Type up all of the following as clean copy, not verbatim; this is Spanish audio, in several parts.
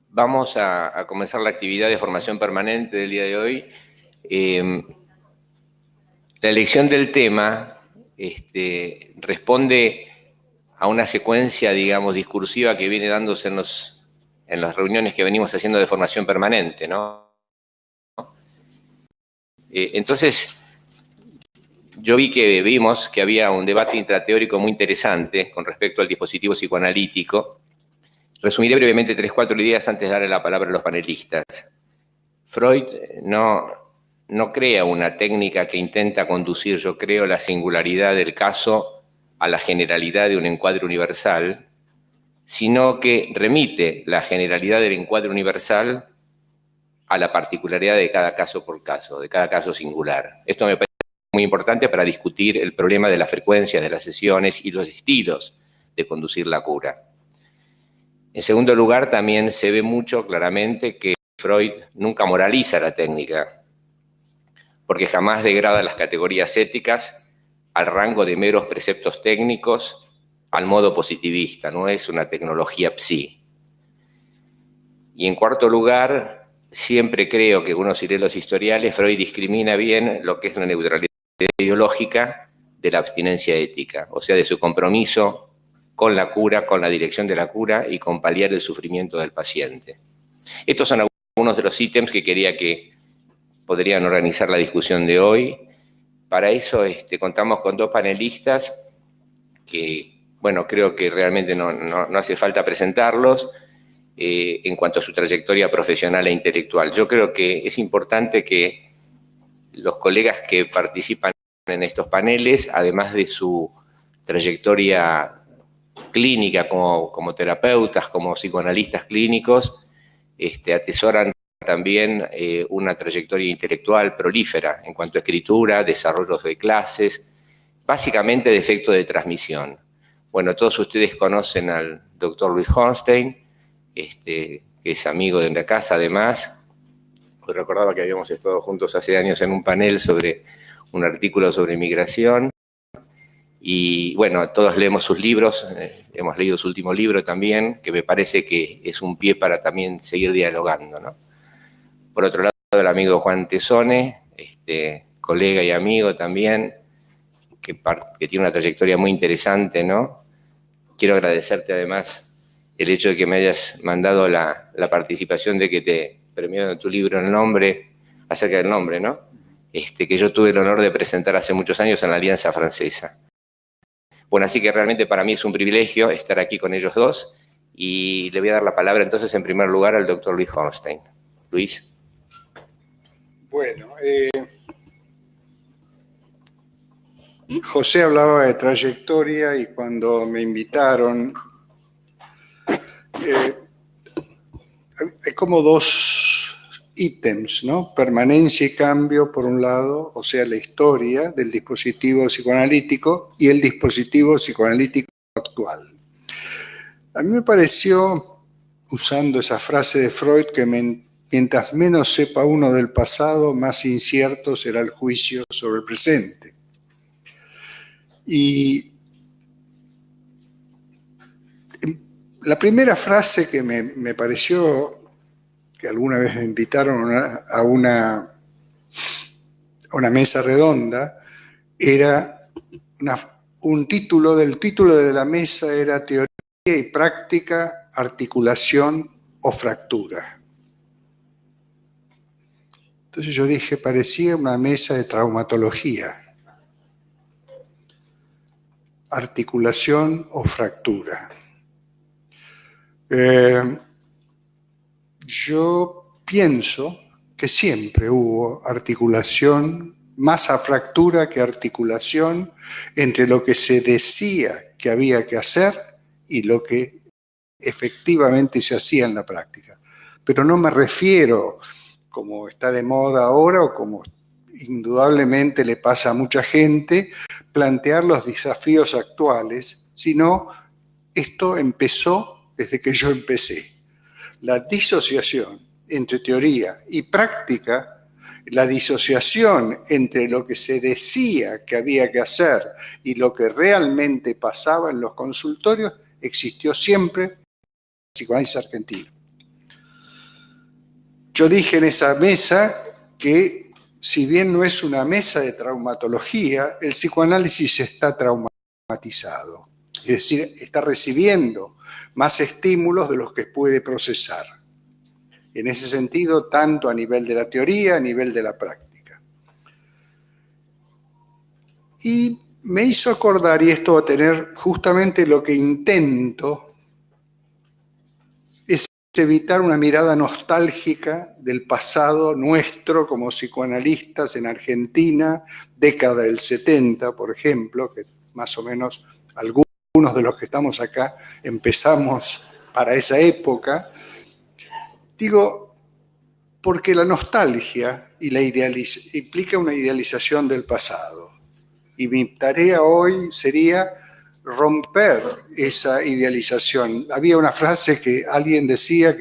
Vamos a comenzar la actividad de formación permanente del día de hoy. La elección del tema responde a una secuencia, digamos, discursiva que viene dándose en las reuniones que venimos haciendo de formación permanente, ¿no? Entonces, vimos que había un debate intrateórico muy interesante con respecto al dispositivo psicoanalítico. Resumiré brevemente 3 o 4 ideas antes de darle la palabra a los panelistas. Freud no crea una técnica que intenta conducir, yo creo, la singularidad del caso a la generalidad de un encuadre universal, sino que remite la generalidad del encuadre universal a la particularidad de cada caso por caso, de cada caso singular. Esto me parece muy importante para discutir el problema de la frecuencia de las sesiones y los estilos de conducir la cura. En segundo lugar, también se ve mucho claramente que Freud nunca moraliza la técnica, porque jamás degrada las categorías éticas al rango de meros preceptos técnicos, al modo positivista, no es una tecnología psi. Y en cuarto lugar, siempre creo que uno si lee los historiales, Freud discrimina bien lo que es la neutralidad ideológica de la abstinencia ética, o sea, de su compromiso con la cura, con la dirección de la cura y con paliar el sufrimiento del paciente. Estos son algunos de los ítems que quería que podrían organizar la discusión de hoy. Para eso contamos con 2 panelistas que, bueno, creo que realmente no hace falta presentarlos en cuanto a su trayectoria profesional e intelectual. Yo creo que es importante que los colegas que participan en estos paneles, además de su trayectoria clínica como terapeutas, como psicoanalistas clínicos, atesoran también una trayectoria intelectual prolífera en cuanto a escritura, desarrollos de clases, básicamente de efecto de transmisión. Bueno, todos ustedes conocen al doctor Luis Hornstein, que es amigo de la casa además. Pues recordaba que habíamos estado juntos hace años en un panel sobre un artículo sobre migración. Y bueno, todos leemos sus libros, hemos leído su último libro también, que me parece que es un pie para también seguir dialogando, ¿no? Por otro lado, el amigo Juan Tesone, colega y amigo también, que tiene una trayectoria muy interesante, ¿no? Quiero agradecerte además el hecho de que me hayas mandado la participación de que te premiaron en tu libro el nombre, acerca del nombre, ¿no? Que yo tuve el honor de presentar hace muchos años en la Alianza Francesa. Bueno, así que realmente para mí es un privilegio estar aquí con ellos dos y le voy a dar la palabra entonces en primer lugar al doctor Luis Hornstein. Luis. Bueno, José hablaba de trayectoria y cuando me invitaron, hay como 2 ítems, ¿no? Permanencia y cambio, por un lado, o sea, la historia del dispositivo psicoanalítico y el dispositivo psicoanalítico actual. A mí me pareció, usando esa frase de Freud, que mientras menos sepa uno del pasado, más incierto será el juicio sobre el presente. Y la primera frase que me pareció, que alguna vez me invitaron a una mesa redonda, era el título de la mesa era Teoría y Práctica, Articulación o Fractura. Entonces yo dije, parecía una mesa de traumatología. Articulación o fractura. Yo pienso que siempre hubo articulación, más a fractura que articulación, entre lo que se decía que había que hacer y lo que efectivamente se hacía en la práctica. Pero no me refiero, como está de moda ahora o como indudablemente le pasa a mucha gente, plantear los desafíos actuales, sino esto empezó desde que yo empecé. La disociación entre teoría y práctica, la disociación entre lo que se decía que había que hacer y lo que realmente pasaba en los consultorios, existió siempre psicoanálisis argentino. Yo dije en esa mesa que, si bien no es una mesa de traumatología, el psicoanálisis está traumatizado. Es decir, está recibiendo más estímulos de los que puede procesar. En ese sentido, tanto a nivel de la teoría, a nivel de la práctica. Y me hizo acordar, y esto va a tener justamente lo que intento, es evitar una mirada nostálgica del pasado nuestro como psicoanalistas en Argentina, década del 70, por ejemplo, que más o menos algunos de los que estamos acá empezamos para esa época. Digo, porque la nostalgia y la implica una idealización del pasado. Y mi tarea hoy sería romper esa idealización. Había una frase que alguien decía,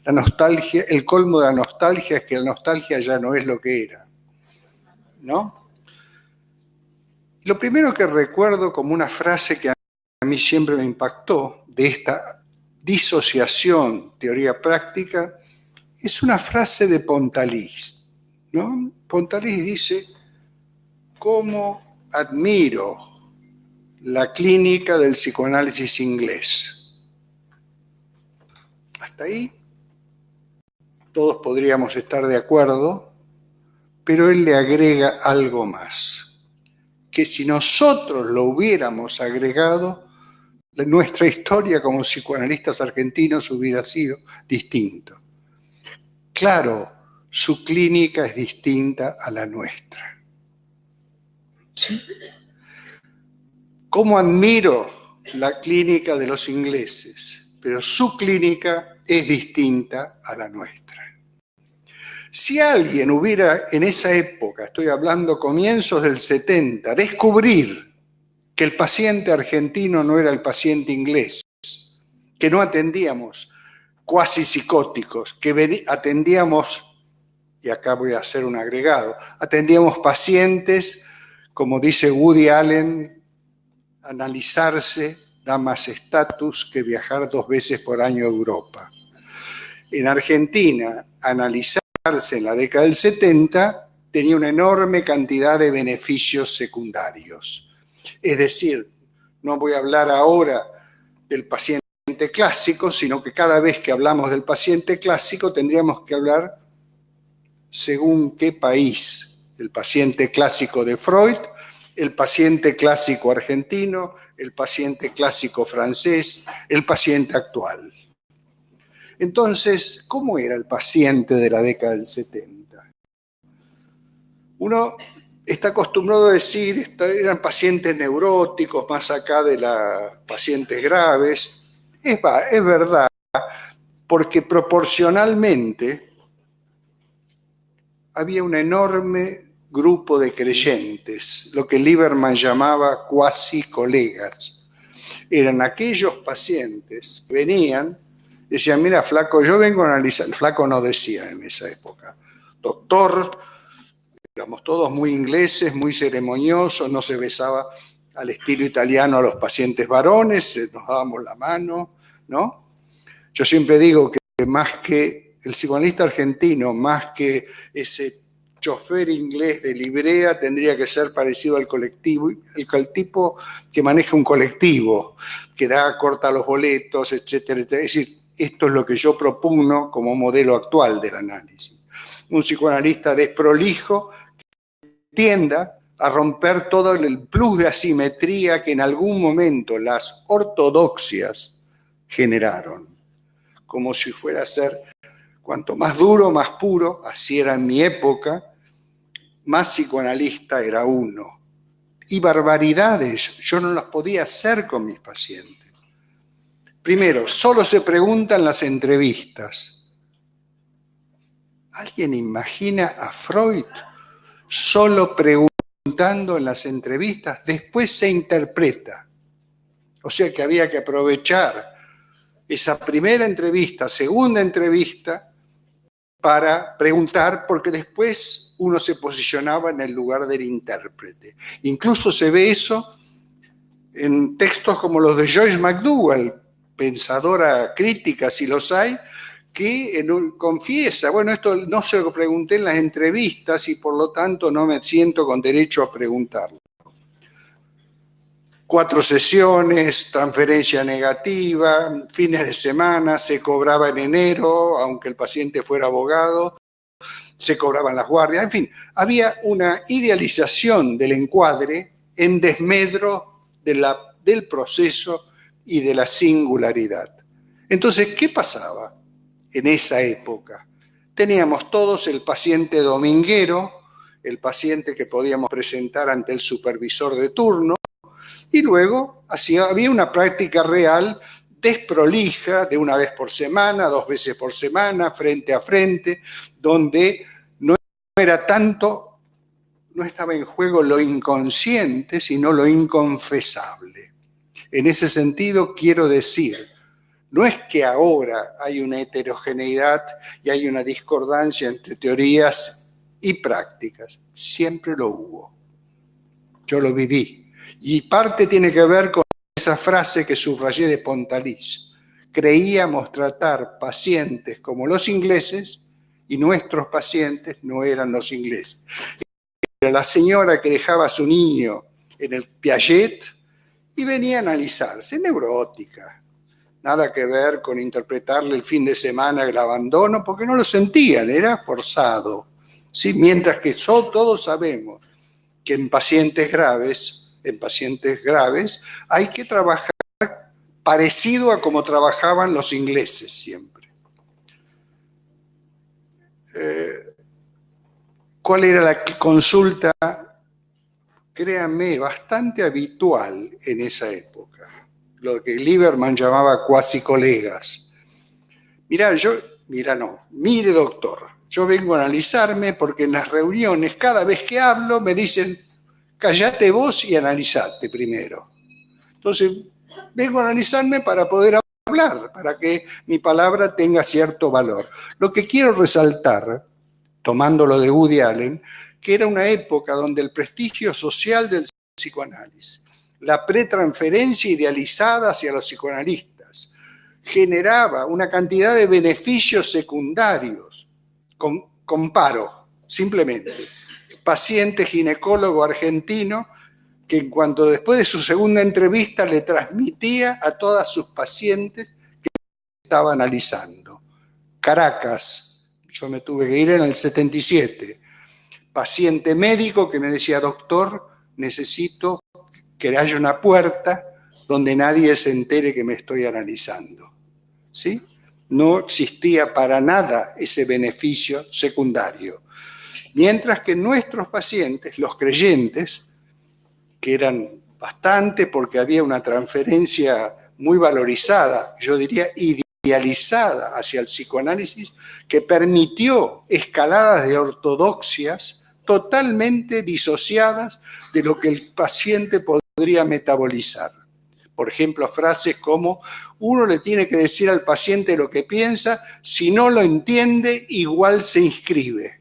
la nostalgia, el colmo de la nostalgia es que la nostalgia ya no es lo que era, ¿no? Lo primero que recuerdo como una frase que a mí siempre me impactó de esta disociación teoría-práctica es una frase de Pontalís, ¿no? Pontalís dice: ¿cómo admiro la clínica del psicoanálisis inglés? Hasta ahí todos podríamos estar de acuerdo, pero él le agrega algo más, que si nosotros lo hubiéramos agregado, nuestra historia como psicoanalistas argentinos hubiera sido distinta. Claro, su clínica es distinta a la nuestra. ¿Sí? ¿Cómo admiro la clínica de los ingleses? Pero su clínica es distinta a la nuestra. Si alguien hubiera en esa época, estoy hablando comienzos del 70, descubrir que el paciente argentino no era el paciente inglés, que no atendíamos cuasi psicóticos, que atendíamos, y acá voy a hacer un agregado, atendíamos pacientes, como dice Woody Allen, analizarse da más estatus que viajar 2 veces por año a Europa. En Argentina, analizarse en la década del 70 tenía una enorme cantidad de beneficios secundarios. Es decir, no voy a hablar ahora del paciente clásico, sino que cada vez que hablamos del paciente clásico tendríamos que hablar según qué país. El paciente clásico de Freud, el paciente clásico argentino, el paciente clásico francés, el paciente actual. Entonces, ¿cómo era el paciente de la década del 70? Uno está acostumbrado a decir, eran pacientes neuróticos, más acá de los pacientes graves. Es verdad, porque proporcionalmente había un enorme grupo de creyentes, lo que Lieberman llamaba cuasi colegas. Eran aquellos pacientes que venían, decían: mira, flaco, yo vengo a analizar. Flaco no decía en esa época. Doctor, éramos todos muy ingleses, muy ceremoniosos, no se besaba al estilo italiano a los pacientes varones, nos dábamos la mano, ¿no? Yo siempre digo que más que el psicoanalista argentino, más que ese chofer inglés de librea, tendría que ser parecido al colectivo, el tipo que maneja un colectivo, que corta los boletos, etcétera, etcétera. Es decir, esto es lo que yo propugno como modelo actual del análisis. Un psicoanalista desprolijo que tienda a romper todo el plus de asimetría que en algún momento las ortodoxias generaron, como si fuera a ser cuanto más duro, más puro, así era en mi época, más psicoanalista era uno. Y barbaridades yo no las podía hacer con mis pacientes. Primero, solo se preguntan las entrevistas. ¿Alguien imagina a Freud solo preguntando en las entrevistas? Después se interpreta. O sea que había que aprovechar esa primera entrevista, segunda entrevista, para preguntar, porque después uno se posicionaba en el lugar del intérprete. Incluso se ve eso en textos como los de Joyce McDougall, pensadora crítica, si los hay, que confiesa, bueno, esto no se lo pregunté en las entrevistas y por lo tanto no me siento con derecho a preguntarlo. 4 sesiones, transferencia negativa, fines de semana, se cobraba en enero, aunque el paciente fuera abogado, se cobraban las guardias, en fin, había una idealización del encuadre en desmedro del proceso y de la singularidad. Entonces, ¿qué pasaba en esa época? Teníamos todos el paciente dominguero, el paciente que podíamos presentar ante el supervisor de turno, y luego había una práctica real desprolija de 1 vez por semana, 2 veces por semana, frente a frente, donde no era tanto, no estaba en juego lo inconsciente, sino lo inconfesable. En ese sentido, quiero decir, no es que ahora hay una heterogeneidad y hay una discordancia entre teorías y prácticas. Siempre lo hubo. Yo lo viví. Y parte tiene que ver con esa frase que subrayé de Pontalis. Creíamos tratar pacientes como los ingleses y nuestros pacientes no eran los ingleses. Era la señora que dejaba a su niño en el Piaget y venía a analizarse, neurótica. Nada que ver con interpretarle el fin de semana el abandono, porque no lo sentían, era forzado. ¿Sí? Mientras que todos sabemos que en pacientes graves hay que trabajar parecido a como trabajaban los ingleses siempre. ¿Cuál era la consulta? Créanme, bastante habitual en esa época. Lo que Lieberman llamaba cuasi colegas. Mire doctor, yo vengo a analizarme porque en las reuniones, cada vez que hablo, me dicen, callate vos y analizate primero. Entonces, vengo a analizarme para poder hablar, para que mi palabra tenga cierto valor. Lo que quiero resaltar, tomándolo de Woody Allen, que era una época donde el prestigio social del psicoanálisis, la pretransferencia idealizada hacia los psicoanalistas, generaba una cantidad de beneficios secundarios. Comparo, simplemente. Paciente ginecólogo argentino que en cuanto después de su segunda entrevista le transmitía a todas sus pacientes que estaba analizando. Caracas, yo me tuve que ir en el 77. Paciente médico que me decía, doctor, necesito que haya una puerta donde nadie se entere que me estoy analizando. ¿Sí? No existía para nada ese beneficio secundario. Mientras que nuestros pacientes, los creyentes, que eran bastante porque había una transferencia muy valorizada, yo diría idealizada hacia el psicoanálisis, que permitió escaladas de ortodoxias totalmente disociadas de lo que el paciente podría metabolizar. Por ejemplo, frases como, uno le tiene que decir al paciente lo que piensa, si no lo entiende, igual se inscribe.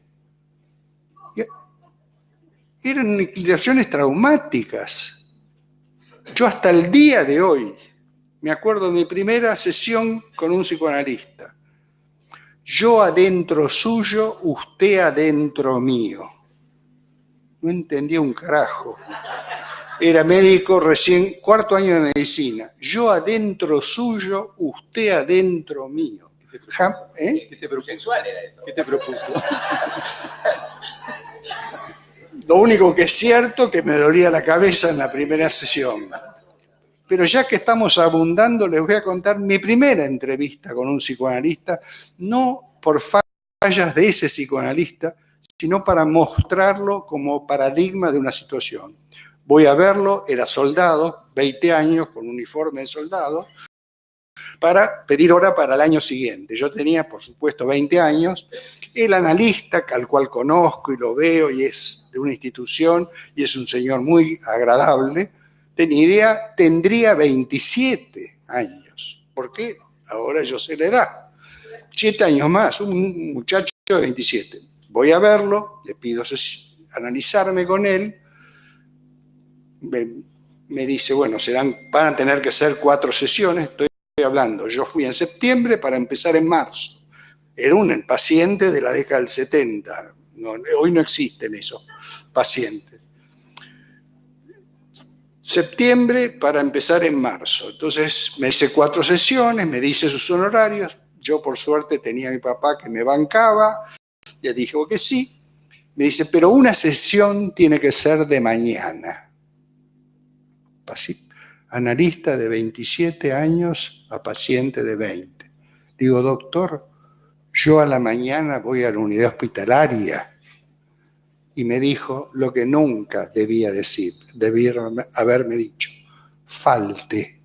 Eran inclinaciones traumáticas. Yo hasta el día de hoy me acuerdo de mi primera sesión con un psicoanalista. Yo adentro suyo, usted adentro mío. No entendía un carajo. Era médico recién, 4º año de medicina. Yo adentro suyo, usted adentro mío. ¿Qué te propuso? ¿Qué te propuso? Lo único que es cierto que me dolía la cabeza en la primera sesión. Pero ya que estamos abundando, les voy a contar mi primera entrevista con un psicoanalista, no por fallas de ese psicoanalista, sino para mostrarlo como paradigma de una situación. Voy a verlo, era soldado, 20 años, con uniforme de soldado, para pedir hora para el año siguiente. Yo tenía, por supuesto, 20 años. El analista, al cual conozco y lo veo, y es de una institución, y es un señor muy agradable, tendría 27 años. ¿Por qué? Ahora yo sé la edad. 7 años más, un muchacho de 27. Voy a verlo, le pido analizarme con él. Me dice, bueno, van a tener que ser 4 sesiones, estoy estoy hablando. Yo fui en septiembre para empezar en marzo. Era un paciente de la década del 70. No, hoy no existen esos pacientes. Septiembre para empezar en marzo. Entonces me hice 4 sesiones, me dice sus honorarios. Yo por suerte tenía a mi papá que me bancaba. Le dije que sí. Me dice, pero una sesión tiene que ser de mañana. Analista de 27 años a paciente de 20. Digo, doctor, yo a la mañana voy a la unidad hospitalaria. Y me dijo lo que nunca debía decir, debieron haberme dicho, falte.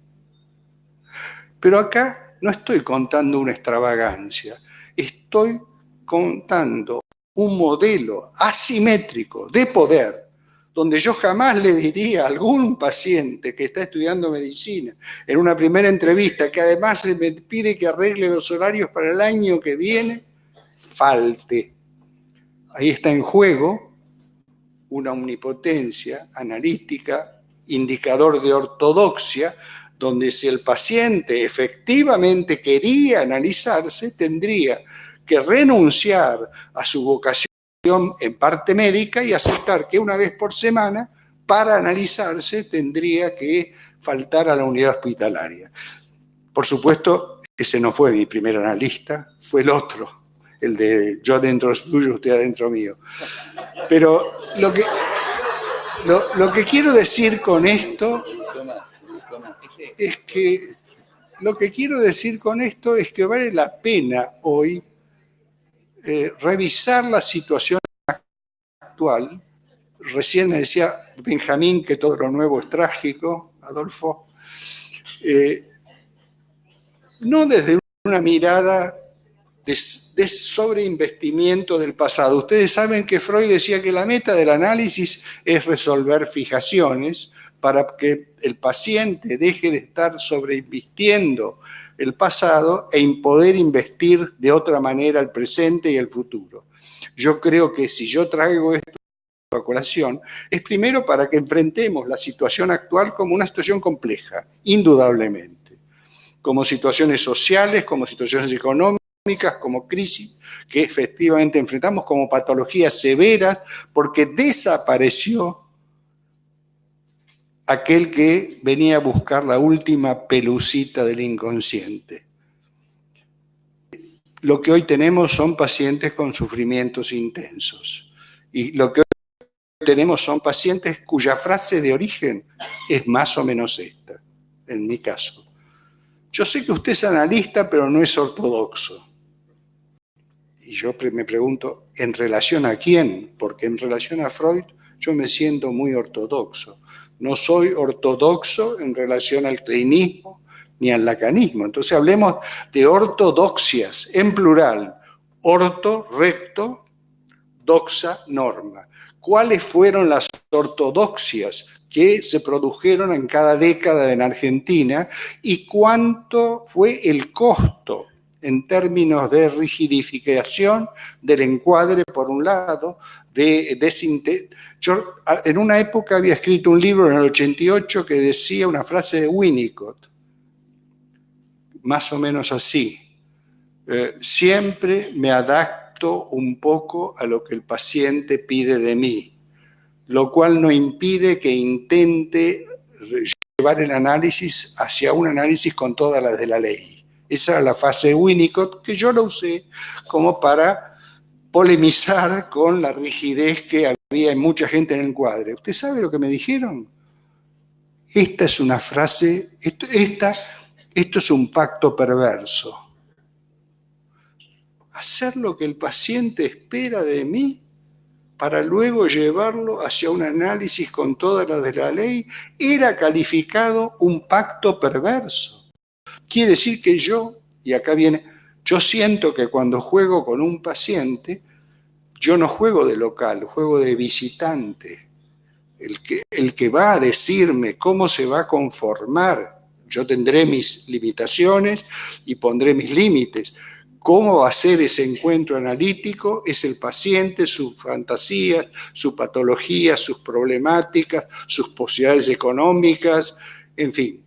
Pero acá no estoy contando una extravagancia, estoy contando un modelo asimétrico de poder, donde yo jamás le diría a algún paciente que está estudiando medicina en una primera entrevista, que además me pide que arregle los horarios para el año que viene, falte. Ahí está en juego una omnipotencia analítica, indicador de ortodoxia, donde si el paciente efectivamente quería analizarse, tendría que renunciar a su vocación en parte médica y aceptar que una vez por semana, para analizarse, tendría que faltar a la unidad hospitalaria. Por supuesto, ese no fue mi primer analista, fue el otro, el de yo adentro suyo, usted adentro mío. Pero lo que quiero decir con esto es que vale la pena hoy revisar la situación actual. Recién me decía Benjamín que todo lo nuevo es trágico, Adolfo. No desde una mirada de sobreinvestimiento del pasado. Ustedes saben que Freud decía que la meta del análisis es resolver fijaciones para que el paciente deje de estar sobreinvistiendo el pasado e poder investir de otra manera el presente y el futuro. Yo creo que si yo traigo esto a colación, es primero para que enfrentemos la situación actual como una situación compleja, indudablemente, como situaciones sociales, como situaciones económicas, como crisis que efectivamente enfrentamos, como patologías severas, porque desapareció aquel que venía a buscar la última pelucita del inconsciente. Lo que hoy tenemos son pacientes con sufrimientos intensos. Y lo que hoy tenemos son pacientes cuya frase de origen es más o menos esta, en mi caso. Yo sé que usted es analista, pero no es ortodoxo. Y yo me pregunto, ¿en relación a quién? Porque en relación a Freud yo me siento muy ortodoxo. No soy ortodoxo en relación al kleinismo ni al lacanismo. Entonces hablemos de ortodoxias, en plural. Orto, recto, doxa, norma. ¿Cuáles fueron las ortodoxias que se produjeron en cada década en Argentina y cuánto fue el costo en términos de rigidificación del encuadre, por un lado, yo en una época había escrito un libro en el 88 que decía una frase de Winnicott, más o menos así: siempre me adapto un poco a lo que el paciente pide de mí, lo cual no impide que intente llevar el análisis hacia un análisis con todas las de la ley. Esa era la frase de Winnicott, que yo la usé como para polemizar con la rigidez que había en mucha gente en el encuadre. ¿Usted sabe lo que me dijeron? Esta es una frase, esto es un pacto perverso. Hacer lo que el paciente espera de mí para luego llevarlo hacia un análisis con todas las de la ley, era calificado un pacto perverso. Quiere decir que yo siento que cuando juego con un paciente, yo no juego de local, juego de visitante. El que va a decirme cómo se va a conformar, yo tendré mis limitaciones y pondré mis límites. ¿Cómo va a ser ese encuentro analítico? Es el paciente, sus fantasías, su patología, sus problemáticas, sus posibilidades económicas, en fin.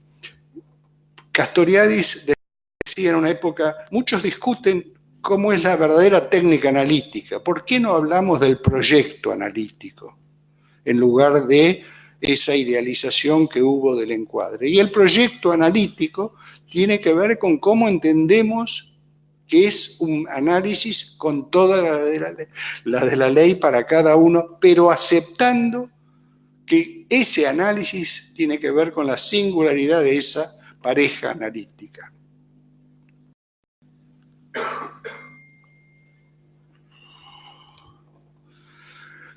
Castoriadis decía en una época, muchos discuten cómo es la verdadera técnica analítica. ¿Por qué no hablamos del proyecto analítico en lugar de esa idealización que hubo del encuadre? Y el proyecto analítico tiene que ver con cómo entendemos que es un análisis con toda la de la ley para cada uno, pero aceptando que ese análisis tiene que ver con la singularidad de esa pareja analítica.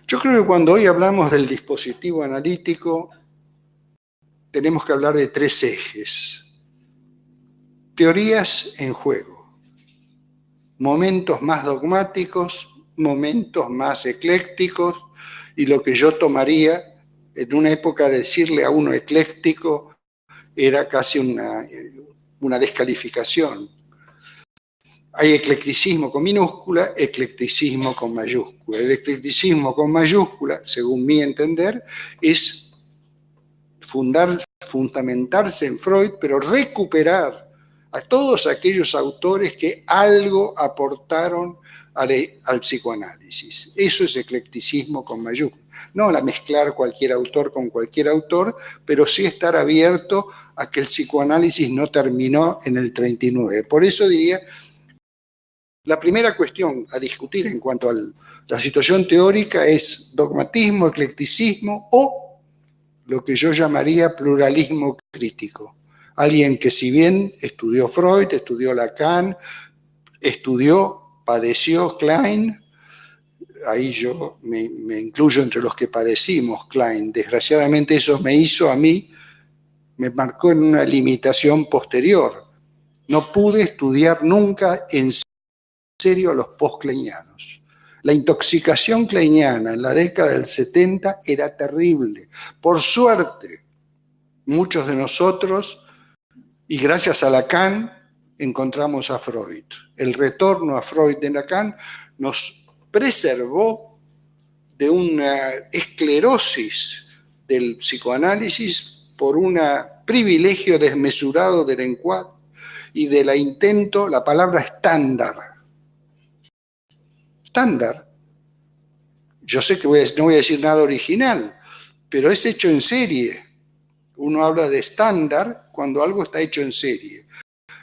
Yo creo que cuando hoy hablamos del dispositivo analítico, tenemos que hablar de tres ejes. Teorías en juego, momentos más dogmáticos, momentos más eclécticos, y lo que yo tomaría en una época de decirle a uno ecléctico era casi una descalificación. Hay eclecticismo con minúscula, eclecticismo con mayúscula. El eclecticismo con mayúscula, según mi entender, es fundamentarse en Freud, pero recuperar a todos aquellos autores que algo aportaron al psicoanálisis. Eso es eclecticismo con mayúscula. No la mezclar cualquier autor con cualquier autor, pero sí estar abierto a que el psicoanálisis no terminó en el 39. Por eso diría, la primera cuestión a discutir en cuanto a la situación teórica es dogmatismo, eclecticismo o lo que yo llamaría pluralismo crítico. Alguien que si bien estudió Freud, estudió Lacan, padeció Klein, ahí yo me incluyo entre los que padecimos Klein. Desgraciadamente eso me marcó en una limitación posterior. No pude estudiar nunca en serio a los post-kleinianos. La intoxicación kleiniana en la década del 70 era terrible. Por suerte, muchos de nosotros, y gracias a Lacan, encontramos a Freud. El retorno a Freud de Lacan nos preservó de una esclerosis del psicoanálisis por un privilegio desmesurado del encuadre y de la palabra estándar. Estándar, yo sé que no voy a decir nada original, pero es hecho en serie. Uno habla de estándar cuando algo está hecho en serie.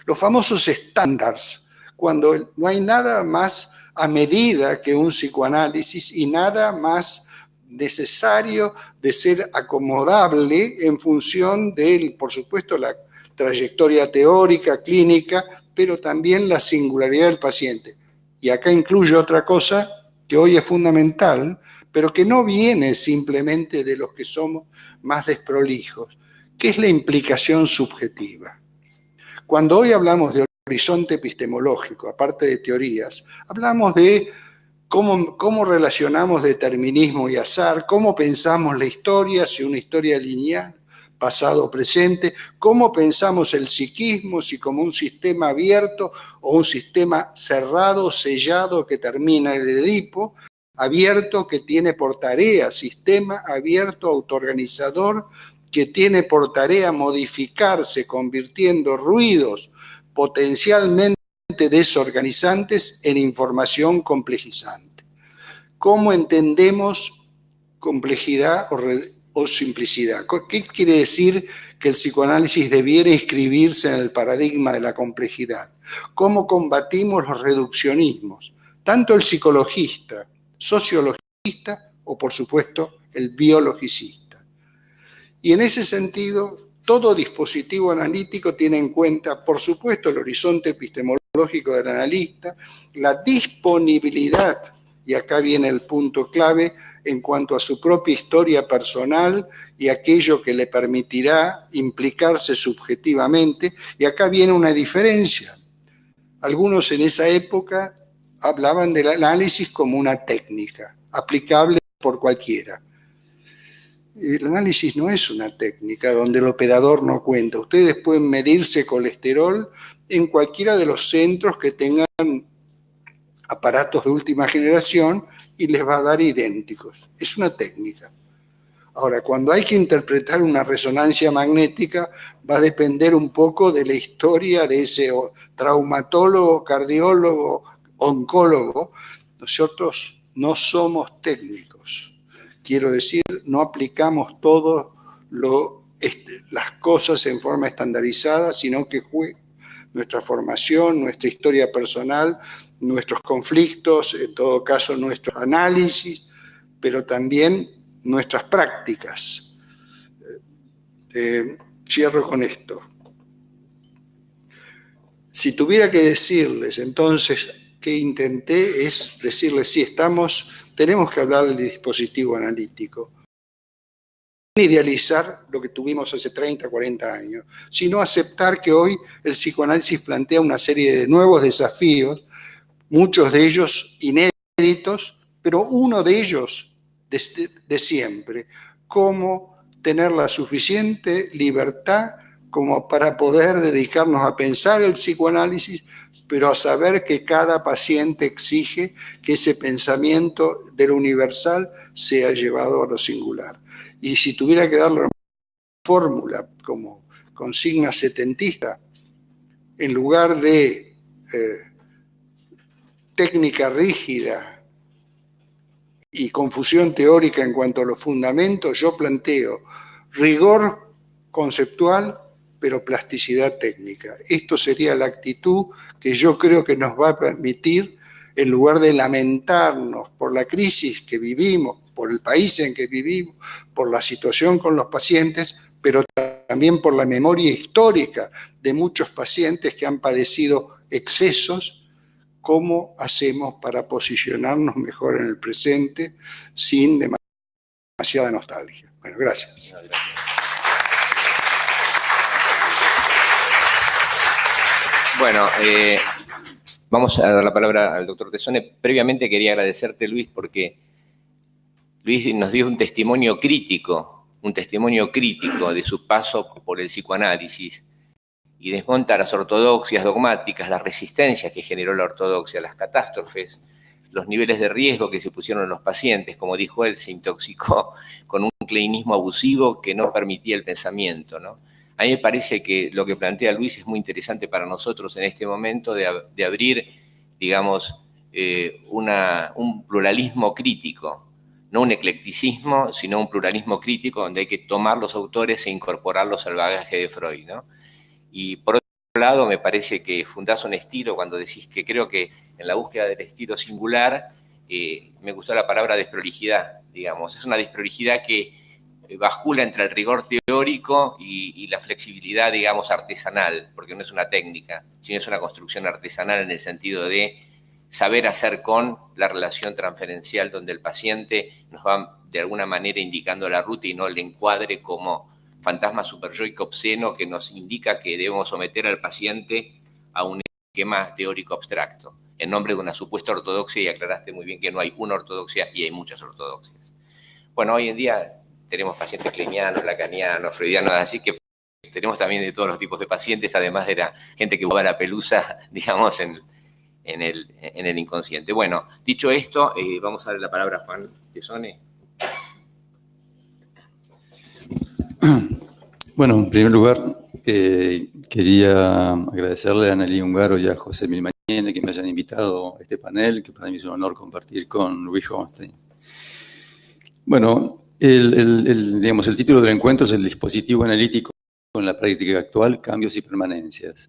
Los famosos estándares, cuando no hay nada más a medida que un psicoanálisis y nada más necesario de ser acomodable en función de, por supuesto, la trayectoria teórica, clínica, pero también la singularidad del paciente. Y acá incluyo otra cosa que hoy es fundamental, pero que no viene simplemente de los que somos más desprolijos, que es la implicación subjetiva. Cuando hoy hablamos de horizonte epistemológico, aparte de teorías, hablamos de cómo relacionamos determinismo y azar, cómo pensamos la historia, si una historia lineal, pasado o presente, cómo pensamos el psiquismo, si como un sistema abierto o un sistema cerrado, sellado, que termina en el Edipo, abierto que tiene por tarea, sistema abierto, autoorganizador, que tiene por tarea modificarse, convirtiendo ruidos potencialmente desorganizantes en información complejizante. ¿Cómo entendemos complejidad o simplicidad? ¿Qué quiere decir que el psicoanálisis debiera inscribirse en el paradigma de la complejidad? ¿Cómo combatimos los reduccionismos? Tanto el psicologista, sociologista o, por supuesto, el biologicista. Y en ese sentido, todo dispositivo analítico tiene en cuenta, por supuesto, el horizonte epistemológico del analista, la disponibilidad, y acá viene el punto clave, en cuanto a su propia historia personal y aquello que le permitirá implicarse subjetivamente, y acá viene una diferencia. Algunos en esa época hablaban del análisis como una técnica, aplicable por cualquiera. El análisis no es una técnica donde el operador no cuenta. Ustedes pueden medirse colesterol en cualquiera de los centros que tengan aparatos de última generación y les va a dar idénticos. Es una técnica. Ahora, cuando hay que interpretar una resonancia magnética, va a depender un poco de la historia de ese traumatólogo, cardiólogo, oncólogo. Nosotros no somos técnicos. Quiero decir, no aplicamos todas las cosas en forma estandarizada, sino que nuestra formación, nuestra historia personal, nuestros conflictos, en todo caso nuestro análisis, pero también nuestras prácticas. Cierro con esto. Si tuviera que decirles, entonces, ¿qué intenté? Es decirles, sí, tenemos que hablar del dispositivo analítico. No idealizar lo que tuvimos hace 30, 40 años, sino aceptar que hoy el psicoanálisis plantea una serie de nuevos desafíos, muchos de ellos inéditos, pero uno de ellos de siempre, cómo tener la suficiente libertad como para poder dedicarnos a pensar el psicoanálisis, pero a saber que cada paciente exige que ese pensamiento de lo universal sea llevado a lo singular. Y si tuviera que darle una fórmula como consigna setentista, en lugar de técnica rígida y confusión teórica en cuanto a los fundamentos, yo planteo rigor conceptual, pero plasticidad técnica. Esto sería la actitud que yo creo que nos va a permitir, en lugar de lamentarnos por la crisis que vivimos, por el país en que vivimos, por la situación con los pacientes, pero también por la memoria histórica de muchos pacientes que han padecido excesos, ¿cómo hacemos para posicionarnos mejor en el presente sin demasiada nostalgia? Bueno, gracias. Bueno, vamos a dar la palabra al doctor Tessone. Previamente quería agradecerte, Luis, porque Luis nos dio un testimonio crítico de su paso por el psicoanálisis y desmonta las ortodoxias dogmáticas, las resistencias que generó la ortodoxia, las catástrofes, los niveles de riesgo que se pusieron en los pacientes. Como dijo él, se intoxicó con un cleinismo abusivo que no permitía el pensamiento, ¿no? A mí me parece que lo que plantea Luis es muy interesante para nosotros en este momento de abrir, digamos, un pluralismo crítico, no un eclecticismo, sino un pluralismo crítico donde hay que tomar los autores e incorporarlos al bagaje de Freud, ¿no? Y por otro lado, me parece que fundás un estilo cuando decís que creo que en la búsqueda del estilo singular, me gustó la palabra desprolijidad, digamos. Es una desprolijidad que bascula entre el rigor teórico y la flexibilidad, digamos, artesanal, porque no es una técnica, sino es una construcción artesanal en el sentido de saber hacer con la relación transferencial donde el paciente nos va de alguna manera indicando la ruta y no el encuadre como fantasma superyoico obsceno que nos indica que debemos someter al paciente a un esquema teórico abstracto, en nombre de una supuesta ortodoxia, y aclaraste muy bien que no hay una ortodoxia y hay muchas ortodoxias. Bueno, hoy en día tenemos pacientes kleinianos, lacanianos, freudianos, así que tenemos también de todos los tipos de pacientes, además de la gente que va a la pelusa, digamos, en el inconsciente. Bueno, dicho esto, vamos a darle la palabra a Juan Tessone. Bueno, en primer lugar, quería agradecerle a Anneli Ungaro y a José Milmañene que me hayan invitado a este panel, que para mí es un honor compartir con Luis Hohnstein. Bueno, digamos, el título del encuentro es el dispositivo analítico en la práctica actual, cambios y permanencias.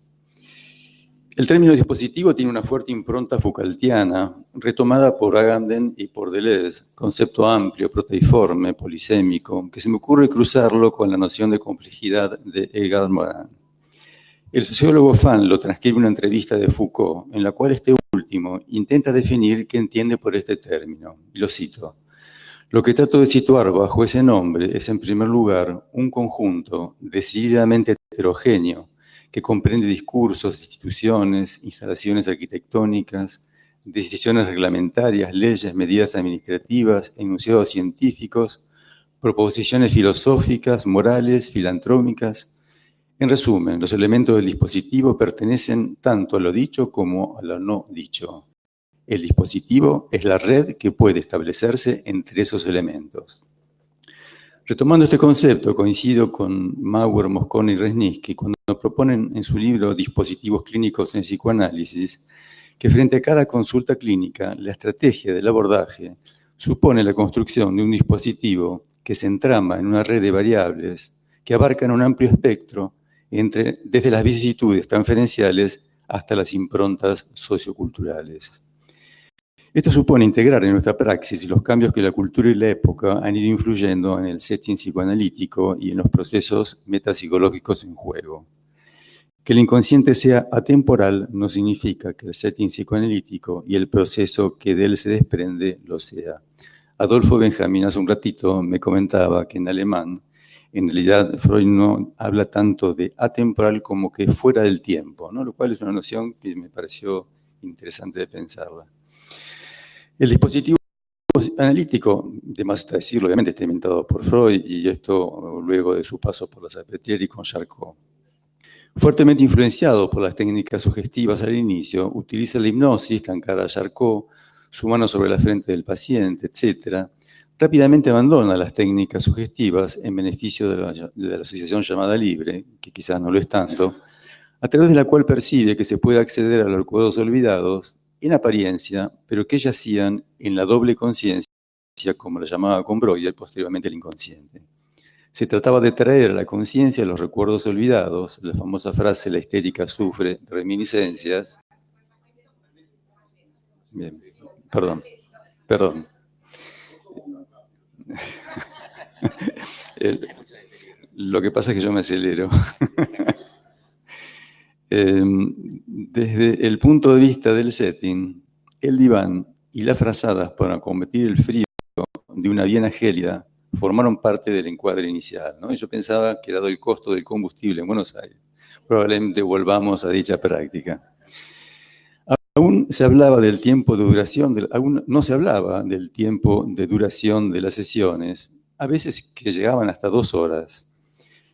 El término dispositivo tiene una fuerte impronta Foucaultiana, retomada por Agamben y por Deleuze, concepto amplio, proteiforme, polisémico, que se me ocurre cruzarlo con la noción de complejidad de Edgar Morin. El sociólogo Fan lo transcribe en una entrevista de Foucault, en la cual este último intenta definir qué entiende por este término, y lo cito. Lo que trato de situar bajo ese nombre es, en primer lugar, un conjunto decididamente heterogéneo que comprende discursos, instituciones, instalaciones arquitectónicas, decisiones reglamentarias, leyes, medidas administrativas, enunciados científicos, proposiciones filosóficas, morales, filantrópicas. En resumen, los elementos del dispositivo pertenecen tanto a lo dicho como a lo no dicho. El dispositivo es la red que puede establecerse entre esos elementos. Retomando este concepto, coincido con Mauer, Moscone y Resnick cuando proponen en su libro Dispositivos clínicos en psicoanálisis que frente a cada consulta clínica, la estrategia del abordaje supone la construcción de un dispositivo que se entrama en una red de variables que abarcan un amplio espectro desde las vicisitudes transferenciales hasta las improntas socioculturales. Esto supone integrar en nuestra praxis los cambios que la cultura y la época han ido influyendo en el setting psicoanalítico y en los procesos metapsicológicos en juego. Que el inconsciente sea atemporal no significa que el setting psicoanalítico y el proceso que de él se desprende lo sea. Adolfo Benjamín hace un ratito me comentaba que en alemán, en realidad Freud no habla tanto de atemporal como que fuera del tiempo, ¿no? Lo cual es una noción que me pareció interesante de pensarla. El dispositivo analítico, de más está decirlo, obviamente está inventado por Freud y esto luego de su paso por la Salpêtrière y con Charcot. Fuertemente influenciado por las técnicas sugestivas al inicio, utiliza la hipnosis, tan cara a Charcot, su mano sobre la frente del paciente, etc. Rápidamente abandona las técnicas sugestivas en beneficio de la asociación llamada libre, que quizás no lo es tanto, a través de la cual percibe que se puede acceder a los recuerdos olvidados en apariencia, pero que yacían en la doble conciencia, como la llamaba con Breuer, posteriormente el inconsciente. Se trataba de traer a la conciencia los recuerdos olvidados, la famosa frase, la histérica sufre de reminiscencias. Bien, perdón. Lo que pasa es que yo me acelero. Desde el punto de vista del setting, el diván y las frazadas para combatir el frío de una Viena gélida formaron parte del encuadre inicial, ¿no? Y yo pensaba que dado el costo del combustible en Buenos Aires, probablemente volvamos a dicha práctica. Aún se hablaba del tiempo de duración, aún no se hablaba del tiempo de duración de las sesiones, a veces que llegaban hasta 2 horas.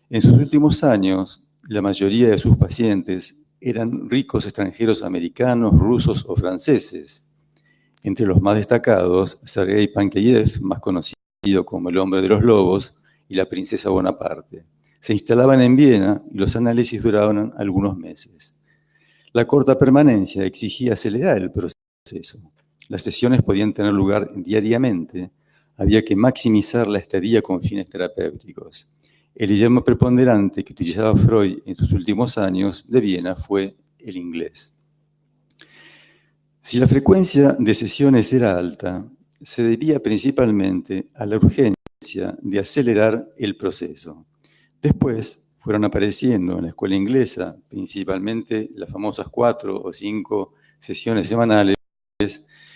En sus últimos años, la mayoría de sus pacientes eran ricos extranjeros americanos, rusos o franceses. Entre los más destacados, Sergei Pankeyev, más conocido como el hombre de los lobos, y la princesa Bonaparte. Se instalaban en Viena y los análisis duraban algunos meses. La corta permanencia exigía acelerar el proceso. Las sesiones podían tener lugar diariamente. Había que maximizar la estadía con fines terapéuticos. El idioma preponderante que utilizaba Freud en sus últimos años de Viena fue el inglés. Si la frecuencia de sesiones era alta, se debía principalmente a la urgencia de acelerar el proceso. Después fueron apareciendo en la escuela inglesa, principalmente las famosas 4 o 5 sesiones semanales,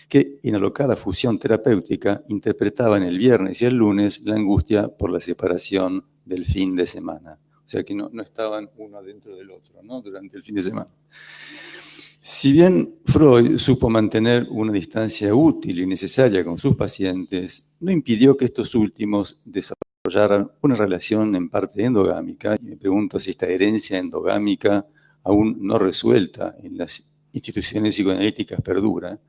que en alocada fusión terapéutica interpretaban el viernes y el lunes la angustia por la separación del fin de semana. O sea que no estaban uno dentro del otro, ¿no? Durante el fin de semana. Si bien Freud supo mantener una distancia útil y necesaria con sus pacientes, no impidió que estos últimos desarrollaran una relación en parte endogámica, y me pregunto si esta herencia endogámica aún no resuelta en las instituciones psicoanalíticas perdura,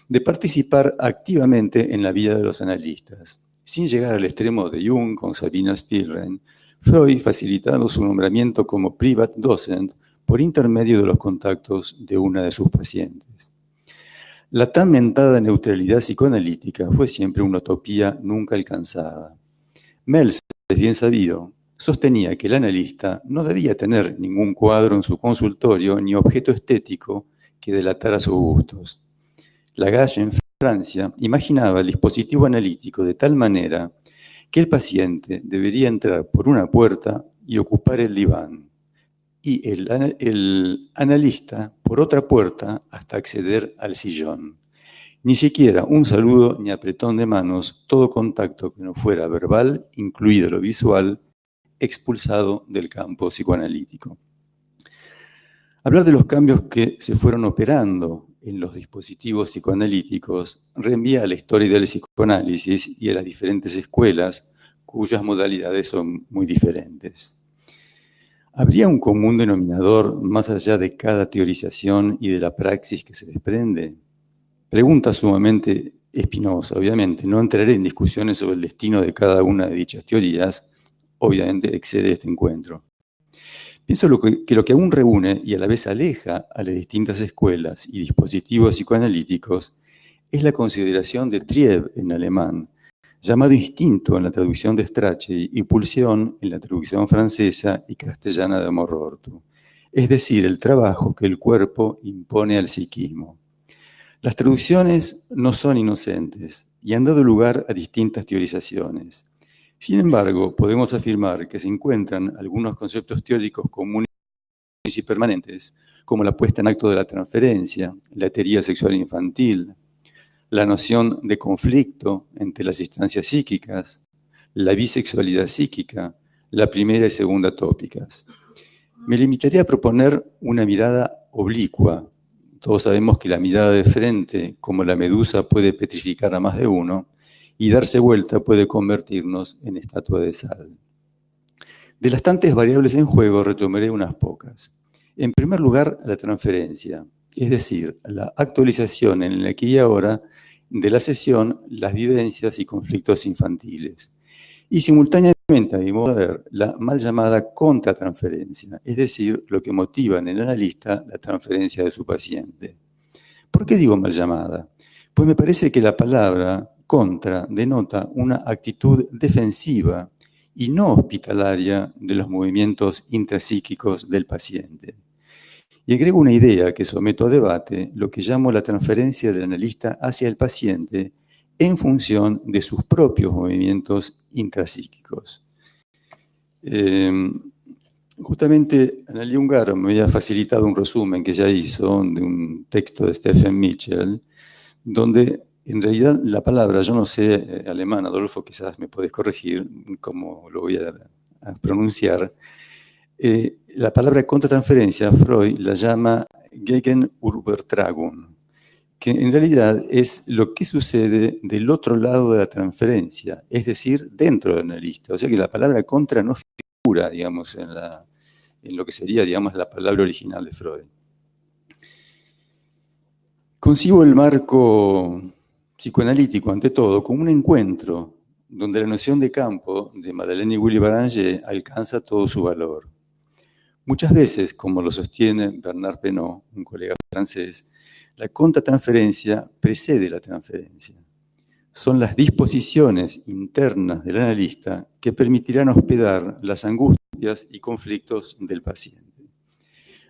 de participar activamente en la vida de los analistas. Sin llegar al extremo de Jung con Sabina Spielrein, Freud facilitando su nombramiento como Privat Docent por intermedio de los contactos de una de sus pacientes. La tan mentada neutralidad psicoanalítica fue siempre una utopía nunca alcanzada. Mels, es bien sabido, sostenía que el analista no debía tener ningún cuadro en su consultorio ni objeto estético que delatara sus gustos. Lagache, en Francia, imaginaba el dispositivo analítico de tal manera que el paciente debería entrar por una puerta y ocupar el diván, y el analista por otra puerta hasta acceder al sillón. Ni siquiera un saludo ni apretón de manos, todo contacto que no fuera verbal, incluido lo visual, expulsado del campo psicoanalítico. Hablar de los cambios que se fueron operando en los dispositivos psicoanalíticos reenvía a la historia del psicoanálisis y a las diferentes escuelas cuyas modalidades son muy diferentes. ¿Habría un común denominador más allá de cada teorización y de la praxis que se desprende? Pregunta sumamente Spinoza. Obviamente, no entraré en discusiones sobre el destino de cada una de dichas teorías, obviamente excede este encuentro. Pienso que lo que aún reúne y a la vez aleja a las distintas escuelas y dispositivos psicoanalíticos es la consideración de Trieb en alemán, llamado instinto en la traducción de Strachey y pulsión en la traducción francesa y castellana de Morortu, es decir, el trabajo que el cuerpo impone al psiquismo. Las traducciones no son inocentes y han dado lugar a distintas teorizaciones. Sin embargo, podemos afirmar que se encuentran algunos conceptos teóricos comunes y permanentes, como la puesta en acto de la transferencia, la hetería sexual infantil, la noción de conflicto entre las instancias psíquicas, la bisexualidad psíquica, la primera y segunda tópicas. Me limitaría a proponer una mirada oblicua. Todos sabemos que la mirada de frente, como la medusa, puede petrificar a más de uno, y darse vuelta puede convertirnos en estatua de sal. De las tantas variables en juego, retomaré unas pocas. En primer lugar, la transferencia, es decir, la actualización en el aquí y ahora de la sesión, las vivencias y conflictos infantiles. Y simultáneamente, a mi modo de ver, la mal llamada contratransferencia, es decir, lo que motiva en el analista la transferencia de su paciente. ¿Por qué digo mal llamada? Pues me parece que la palabra contra denota una actitud defensiva y no hospitalaria de los movimientos intrapsíquicos del paciente. Y agrego una idea que someto a debate, lo que llamo la transferencia del analista hacia el paciente en función de sus propios movimientos intrapsíquicos. Justamente Anneli Ungaro me había facilitado un resumen que ella hizo de un texto de Stephen Mitchell, donde en realidad la palabra, yo no sé alemán, Adolfo, quizás me podés corregir cómo lo voy a pronunciar. La palabra contratransferencia, Freud la llama Gegenübertragung, que en realidad es lo que sucede del otro lado de la transferencia, es decir, dentro del analista. O sea que la palabra contra no figura, digamos, en lo que sería, digamos, la palabra original de Freud. Concibo el marco psicoanalítico, ante todo, como un encuentro donde la noción de campo de Madeleine y Willy Baranger alcanza todo su valor. Muchas veces, como lo sostiene Bernard Penot, un colega francés, la contratransferencia precede la transferencia. Son las disposiciones internas del analista que permitirán hospedar las angustias y conflictos del paciente.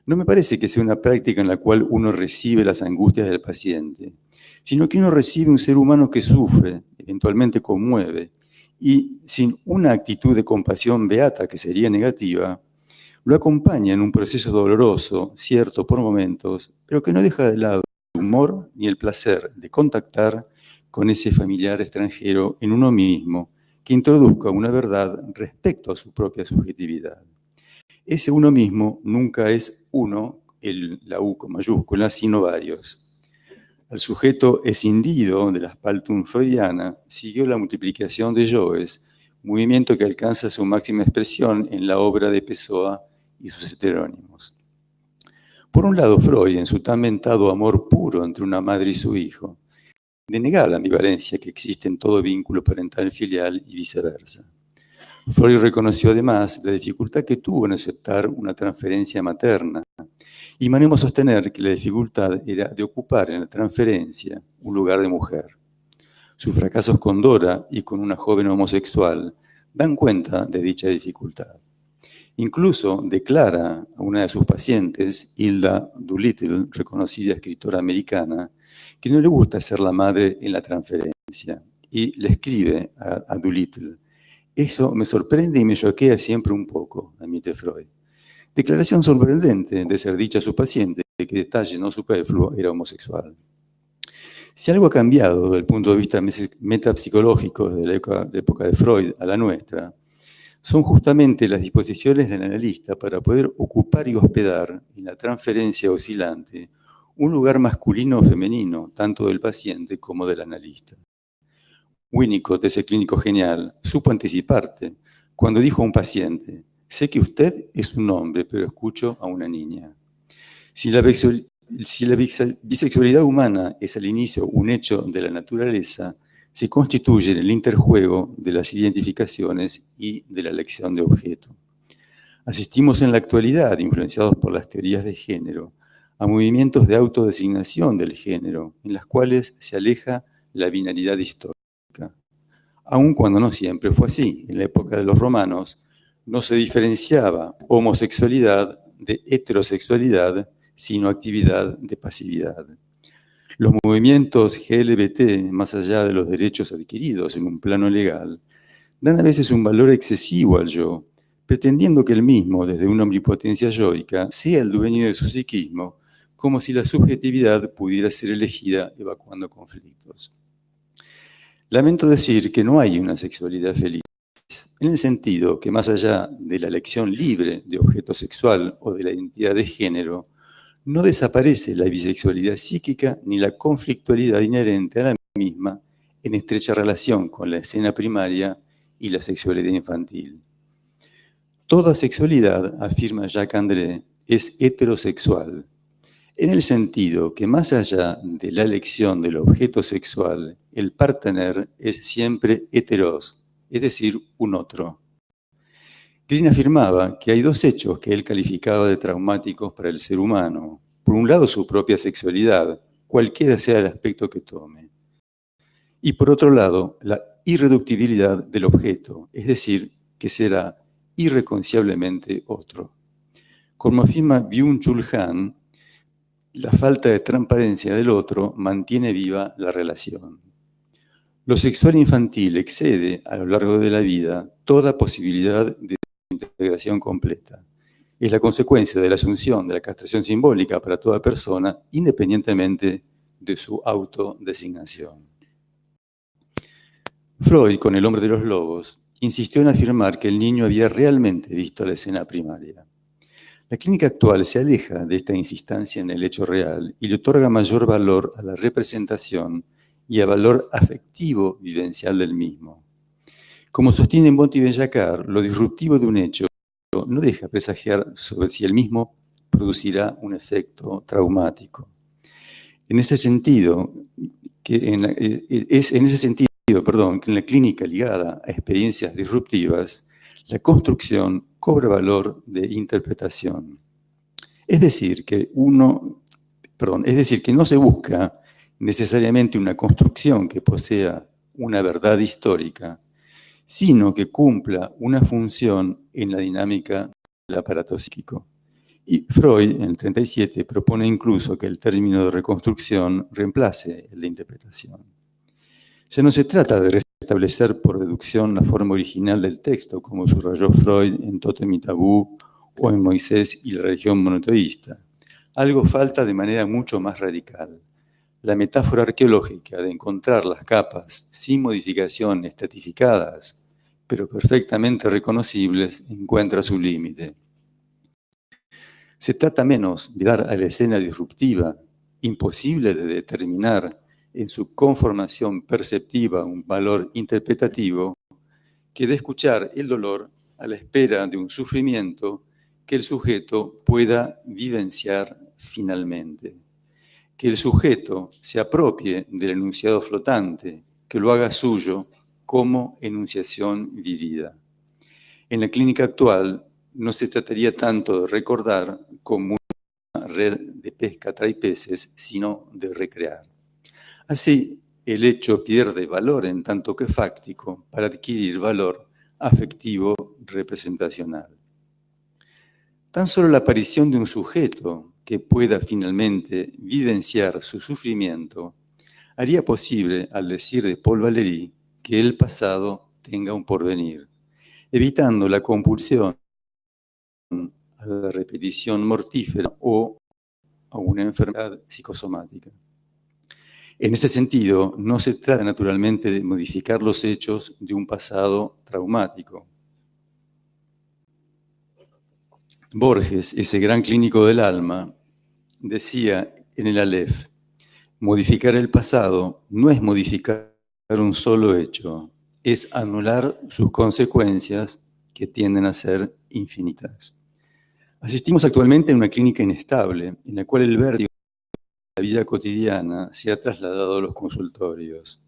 No me parece que sea una práctica en la cual uno recibe las angustias del paciente, sino que uno recibe un ser humano que sufre, eventualmente conmueve, y sin una actitud de compasión beata, que sería negativa, lo acompaña en un proceso doloroso, cierto por momentos, pero que no deja de lado el humor ni el placer de contactar con ese familiar extranjero en uno mismo, que introduzca una verdad respecto a su propia subjetividad. Ese uno mismo nunca es uno, la U con mayúscula, sino varios. Al sujeto escindido de la spaltum freudiana siguió la multiplicación de yoes, movimiento que alcanza su máxima expresión en la obra de Pessoa y sus heterónimos. Por un lado, Freud, en su tan mentado amor puro entre una madre y su hijo, denega la ambivalencia que existe en todo vínculo parental filial y viceversa. Freud reconoció además la dificultad que tuvo en aceptar una transferencia materna y manemos sostener que la dificultad era de ocupar en la transferencia un lugar de mujer. Sus fracasos con Dora y con una joven homosexual dan cuenta de dicha dificultad. Incluso declara a una de sus pacientes, Hilda Doolittle, reconocida escritora americana, que no le gusta ser la madre en la transferencia y le escribe a Doolittle: eso me sorprende y me choquea siempre un poco, admite Freud. Declaración sorprendente de ser dicha a su paciente, que detalle no superfluo era homosexual. Si algo ha cambiado desde el punto de vista metapsicológico de la época de Freud a la nuestra, son justamente las disposiciones del analista para poder ocupar y hospedar en la transferencia oscilante un lugar masculino o femenino, tanto del paciente como del analista. Winnicott, ese clínico genial, supo anticiparte cuando dijo a un paciente: sé que usted es un hombre, pero escucho a una niña. Si la Si la bisexualidad humana es al inicio un hecho de la naturaleza, se constituye en el interjuego de las identificaciones y de la elección de objeto. Asistimos en la actualidad, influenciados por las teorías de género, a movimientos de autodesignación del género, en las cuales se aleja la binaridad histórica. Aun cuando no siempre fue así. En la época de los romanos no se diferenciaba homosexualidad de heterosexualidad, sino actividad de pasividad. Los movimientos LGBT, más allá de los derechos adquiridos en un plano legal, dan a veces un valor excesivo al yo, pretendiendo que el mismo, desde una omnipotencia yoica, sea el dueño de su psiquismo, como si la subjetividad pudiera ser elegida evacuando conflictos. Lamento decir que no hay una sexualidad feliz, en el sentido que más allá de la elección libre de objeto sexual o de la identidad de género, no desaparece la bisexualidad psíquica ni la conflictualidad inherente a la misma en estrecha relación con la escena primaria y la sexualidad infantil. Toda sexualidad, afirma Jacques André, es heterosexual, en el sentido que más allá de la elección del objeto sexual, el partener es siempre heteros, es decir, un otro. Green afirmaba que hay dos hechos que él calificaba de traumáticos para el ser humano. Por un lado, su propia sexualidad, cualquiera sea el aspecto que tome. Y por otro lado, la irreductibilidad del objeto, es decir, que será irreconciliablemente otro. Como afirma Byung-Chul Han, la falta de transparencia del otro mantiene viva la relación. Lo sexual infantil excede a lo largo de la vida toda posibilidad de integración completa. Es la consecuencia de la asunción de la castración simbólica para toda persona, independientemente de su autodesignación. Freud, con El hombre de los lobos, insistió en afirmar que el niño había realmente visto la escena primaria. La clínica actual se aleja de esta insistencia en el hecho real y le otorga mayor valor a la representación y al valor afectivo vivencial del mismo. Como sostiene Monti-Bellacar, lo disruptivo de un hecho no deja presagiar sobre si el mismo producirá un efecto traumático. En ese sentido, que en la clínica ligada a experiencias disruptivas, la construcción cobra valor de interpretación. Es decir, que no se busca necesariamente una construcción que posea una verdad histórica, sino que cumpla una función en la dinámica del aparato psíquico. Y Freud, en el 37, propone incluso que el término de reconstrucción reemplace el de interpretación. Ya no se trata de restablecer por deducción la forma original del texto, como subrayó Freud en Tótem y Tabú o en Moisés y la religión monoteísta. Algo falta de manera mucho más radical. La metáfora arqueológica de encontrar las capas sin modificación estratificadas, pero perfectamente reconocibles, encuentra su límite. Se trata menos de dar a la escena disruptiva, imposible de determinar en su conformación perceptiva un valor interpretativo, que de escuchar el dolor a la espera de un sufrimiento que el sujeto pueda vivenciar finalmente. Que el sujeto se apropie del enunciado flotante, que lo haga suyo como enunciación vivida. En la clínica actual no se trataría tanto de recordar como una red de pesca trae peces, sino de recrear. Así, el hecho pierde valor en tanto que fáctico para adquirir valor afectivo representacional. Tan solo la aparición de un sujeto que pueda finalmente vivenciar su sufrimiento haría posible, al decir de Paul Valéry, que el pasado tenga un porvenir, evitando la compulsión a la repetición mortífera o a una enfermedad psicosomática. En este sentido, no se trata naturalmente de modificar los hechos de un pasado traumático. Borges, ese gran clínico del alma, decía en el Aleph, modificar el pasado no es modificar un solo hecho, es anular sus consecuencias que tienden a ser infinitas. Asistimos actualmente a una clínica inestable, en la cual el vértigo vida cotidiana se ha trasladado a los consultorios.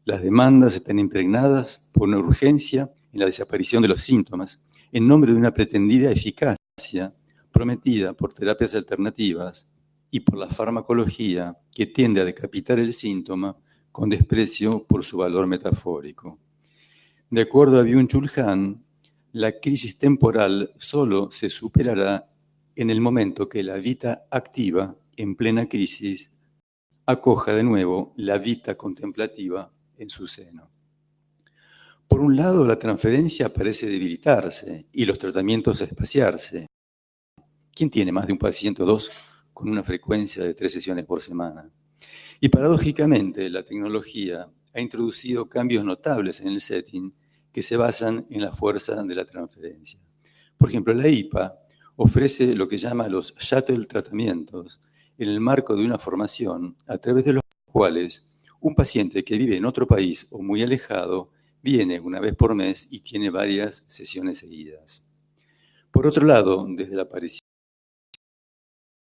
Las demandas están impregnadas por una urgencia en la desaparición de los síntomas en nombre de una pretendida eficacia prometida por terapias alternativas y por la farmacología que tiende a decapitar el síntoma con desprecio por su valor metafórico. De acuerdo a Byung-Chul Han, la crisis temporal solo se superará en el momento que la vita activa, en plena crisis, acoja de nuevo la vita contemplativa en su seno. Por un lado, la transferencia parece debilitarse y los tratamientos espaciarse. ¿Quién tiene más de un paciente o dos con una frecuencia de 3 sesiones por semana? Y paradójicamente, la tecnología ha introducido cambios notables en el setting que se basan en la fuerza de la transferencia. Por ejemplo, la IPA ofrece lo que llama los shuttle tratamientos en el marco de una formación a través de los cuales un paciente que vive en otro país o muy alejado viene una vez por mes y tiene varias sesiones seguidas. Por otro lado, desde la aparición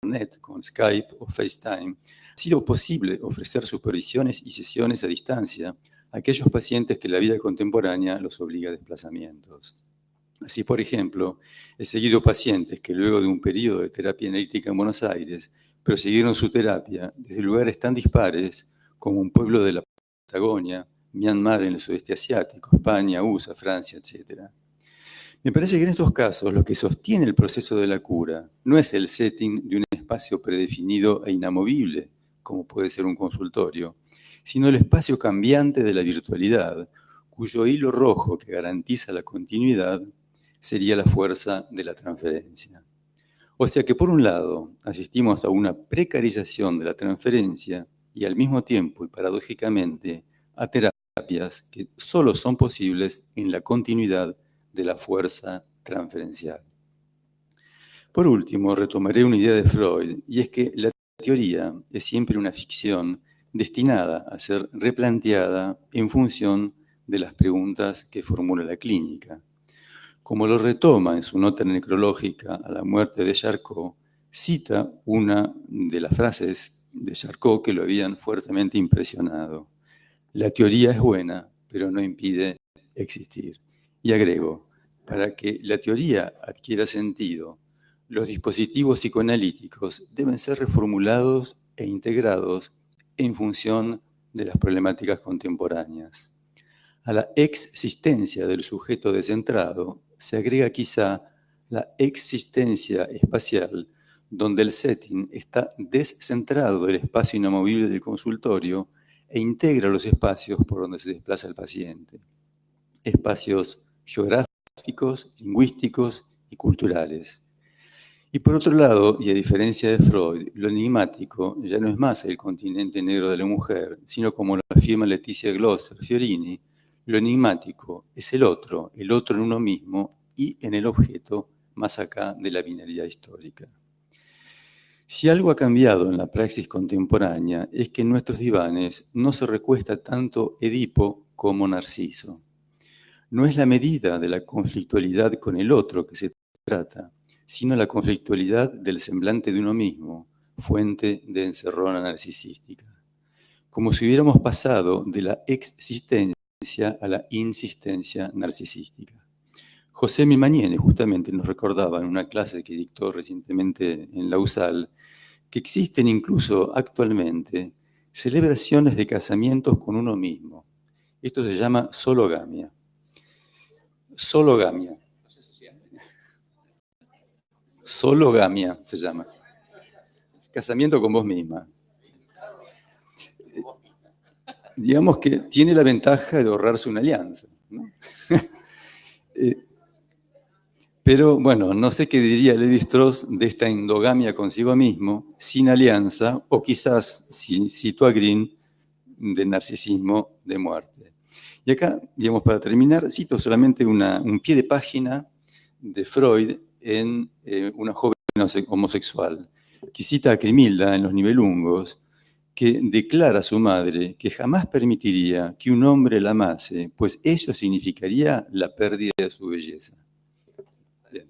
de Internet con Skype o FaceTime, ha sido posible ofrecer supervisiones y sesiones a distancia a aquellos pacientes que la vida contemporánea los obliga a desplazamientos. Así, por ejemplo, he seguido pacientes que luego de un periodo de terapia analítica en Buenos Aires prosiguieron su terapia desde lugares tan dispares como un pueblo de la Patagonia, Myanmar en el sudeste asiático, España, USA, Francia, etc. Me parece que en estos casos lo que sostiene el proceso de la cura no es el setting de un espacio predefinido e inamovible, como puede ser un consultorio, sino el espacio cambiante de la virtualidad, cuyo hilo rojo que garantiza la continuidad sería la fuerza de la transferencia. O sea que por un lado asistimos a una precarización de la transferencia y al mismo tiempo y paradójicamente a terapias que solo son posibles en la continuidad de la fuerza transferencial. Por último, retomaré una idea de Freud, y es que la teoría es siempre una ficción destinada a ser replanteada en función de las preguntas que formula la clínica. Como lo retoma en su nota necrológica a la muerte de Charcot, cita una de las frases de Charcot que lo habían fuertemente impresionado. La teoría es buena, pero no impide existir. Y agrego, para que la teoría adquiera sentido, los dispositivos psicoanalíticos deben ser reformulados e integrados en función de las problemáticas contemporáneas. A la existencia del sujeto descentrado se agrega quizá la existencia espacial, donde el setting está descentrado del espacio inamovible del consultorio e integra los espacios por donde se desplaza el paciente. Espacios geográficos, lingüísticos y culturales. Y por otro lado, y a diferencia de Freud, lo enigmático ya no es más el continente negro de la mujer, sino como lo afirma Leticia Glosser Fiorini, lo enigmático es el otro en uno mismo y en el objeto más acá de la binaridad histórica. Si algo ha cambiado en la praxis contemporánea es que en nuestros divanes no se recuesta tanto Edipo como Narciso. No es la medida de la conflictualidad con el otro que se trata, sino la conflictualidad del semblante de uno mismo, fuente de encerrona narcisística. Como si hubiéramos pasado de la existencia a la insistencia narcisística. José Milmañene justamente nos recordaba en una clase que dictó recientemente en la USAL que existen incluso actualmente celebraciones de casamientos con uno mismo. Esto se llama sologamia. Sologamia. Sologamia se llama. Casamiento con vos misma. Digamos que tiene la ventaja de ahorrarse una alianza, ¿no? Pero bueno, no sé qué diría Lévi-Strauss de esta endogamia consigo mismo, sin alianza, o quizás, si cito a Green, de narcisismo de muerte. Y acá, digamos, para terminar, cito solamente un pie de página de Freud en una joven homosexual, que cita a Crimilda en Los Nibelungos, que declara a su madre que jamás permitiría que un hombre la amase, pues ello significaría la pérdida de su belleza. Bien.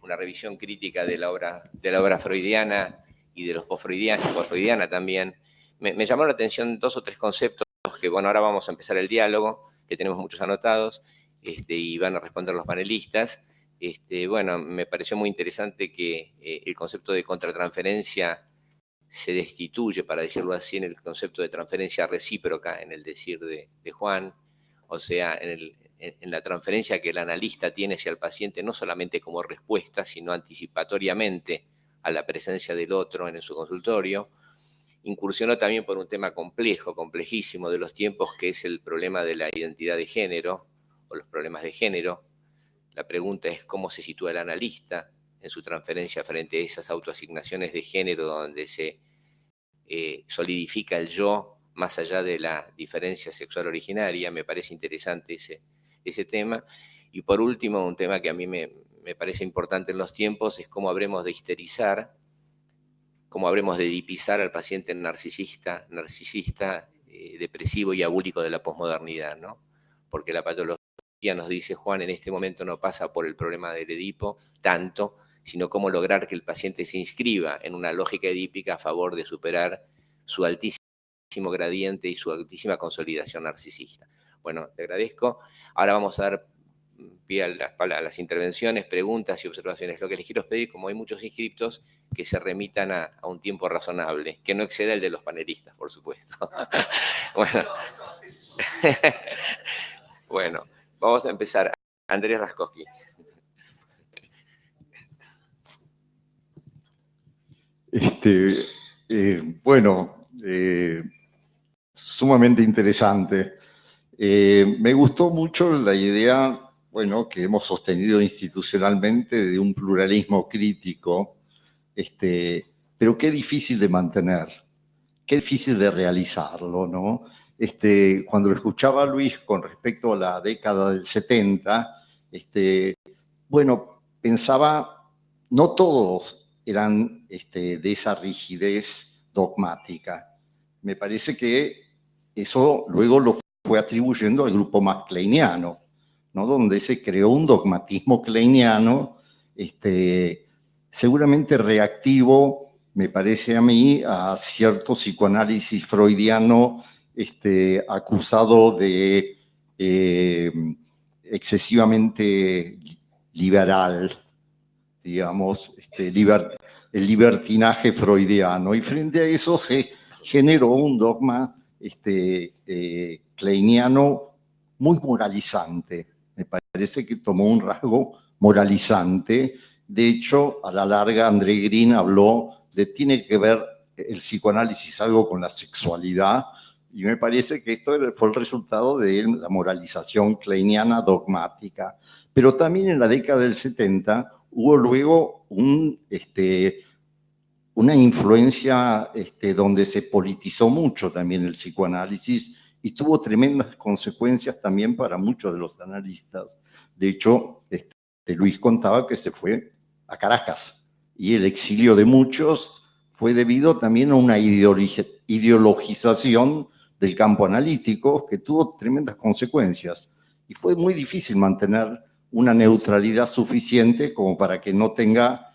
una revisión crítica de la obra freudiana y de los post-freudiana también. Me llamaron la atención 2 o 3 conceptos que, bueno, ahora vamos a empezar el diálogo, que tenemos muchos anotados, y van a responder los panelistas. Bueno, me pareció muy interesante que el concepto de contratransferencia se destituye, para decirlo así, en el concepto de transferencia recíproca, en el decir de Juan, o sea, en la transferencia que el analista tiene hacia el paciente, no solamente como respuesta, sino anticipatoriamente a la presencia del otro en su consultorio. Incursionó también por un tema complejo, complejísimo de los tiempos, que es el problema de la identidad de género, o los problemas de género. La pregunta es cómo se sitúa el analista en su transferencia frente a esas autoasignaciones de género donde se solidifica el yo más allá de la diferencia sexual originaria. Me parece interesante ese tema. Y por último, un tema que a mí me parece importante en los tiempos es cómo habremos de histerizar, cómo habremos de edipizar al paciente narcisista, depresivo y abúlico de la posmodernidad, ¿no? Porque la patología, nos dice Juan, en este momento no pasa por el problema del Edipo tanto, sino cómo lograr que el paciente se inscriba en una lógica edípica a favor de superar su altísimo gradiente y su altísima consolidación narcisista. Bueno, te agradezco. Ahora vamos a dar pie a las intervenciones, preguntas y observaciones. Lo que les quiero es pedir, como hay muchos inscriptos, que se remitan a un tiempo razonable, que no exceda el de los panelistas, por supuesto. Bueno. Bueno, vamos a empezar. Andrés Raskowski. Bueno, sumamente interesante. Me gustó mucho la idea, bueno, que hemos sostenido institucionalmente de un pluralismo crítico, pero qué difícil de mantener, qué difícil de realizarlo, ¿no? Cuando lo escuchaba a Luis con respecto a la década del 70, bueno, pensaba, no todos eran de esa rigidez dogmática. Me parece que eso luego lo fue atribuyendo al grupo más kleiniano, ¿no? Donde se creó un dogmatismo kleiniano, seguramente reactivo, me parece a mí, a cierto psicoanálisis freudiano acusado de excesivamente liberal, digamos, el libertinaje freudiano. Y frente a eso se generó un dogma kleiniano muy moralizante. Me parece que tomó un rasgo moralizante. De hecho, a la larga, André Green habló de tiene que ver el psicoanálisis algo con la sexualidad, y me parece que esto fue el resultado de la moralización kleiniana dogmática. Pero también en la década del 70 hubo luego una influencia donde se politizó mucho también el psicoanálisis y tuvo tremendas consecuencias también para muchos de los analistas. De hecho, Luis contaba que se fue a Caracas y el exilio de muchos fue debido también a una ideologización del campo analítico que tuvo tremendas consecuencias. Y fue muy difícil mantener una neutralidad suficiente como para que no tenga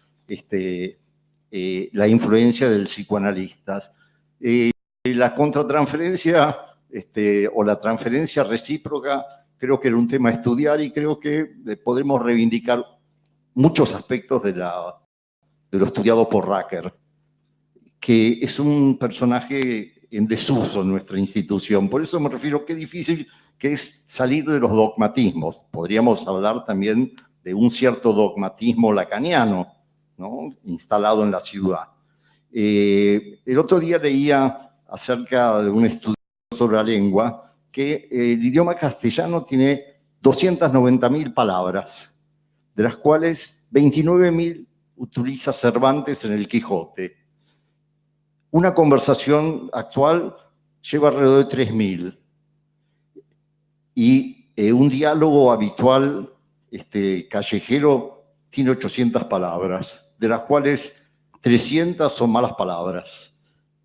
la influencia del psicoanalistas. La contratransferencia o la transferencia recíproca creo que era un tema a estudiar y creo que podemos reivindicar muchos aspectos de lo estudiado por Racker, que es un personaje en desuso en nuestra institución. Por eso me refiero qué difícil que es salir de los dogmatismos. Podríamos hablar también de un cierto dogmatismo lacaniano, ¿no? Instalado en la ciudad. El otro día leía acerca de un estudio sobre la lengua que el idioma castellano tiene 290.000 palabras, de las cuales 29.000 utiliza Cervantes en el Quijote. Una conversación actual lleva alrededor de 3.000. Y un diálogo habitual callejero tiene 800 palabras, de las cuales 300 son malas palabras.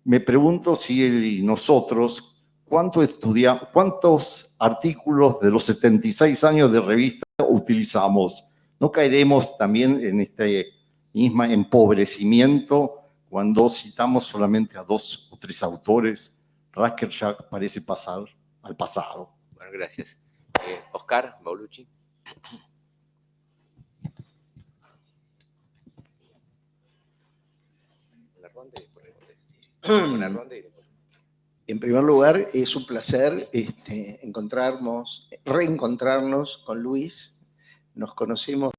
Me pregunto si nosotros, ¿cuántos artículos de los 76 años de revista utilizamos no caeremos también en este mismo empobrecimiento cuando citamos solamente a 2 o 3 autores. Rasker ya parece pasar al pasado. Bueno, gracias. Oscar Baulucci. Una ronda y después. En primer lugar, es un placer reencontrarnos con Luis. Nos conocemos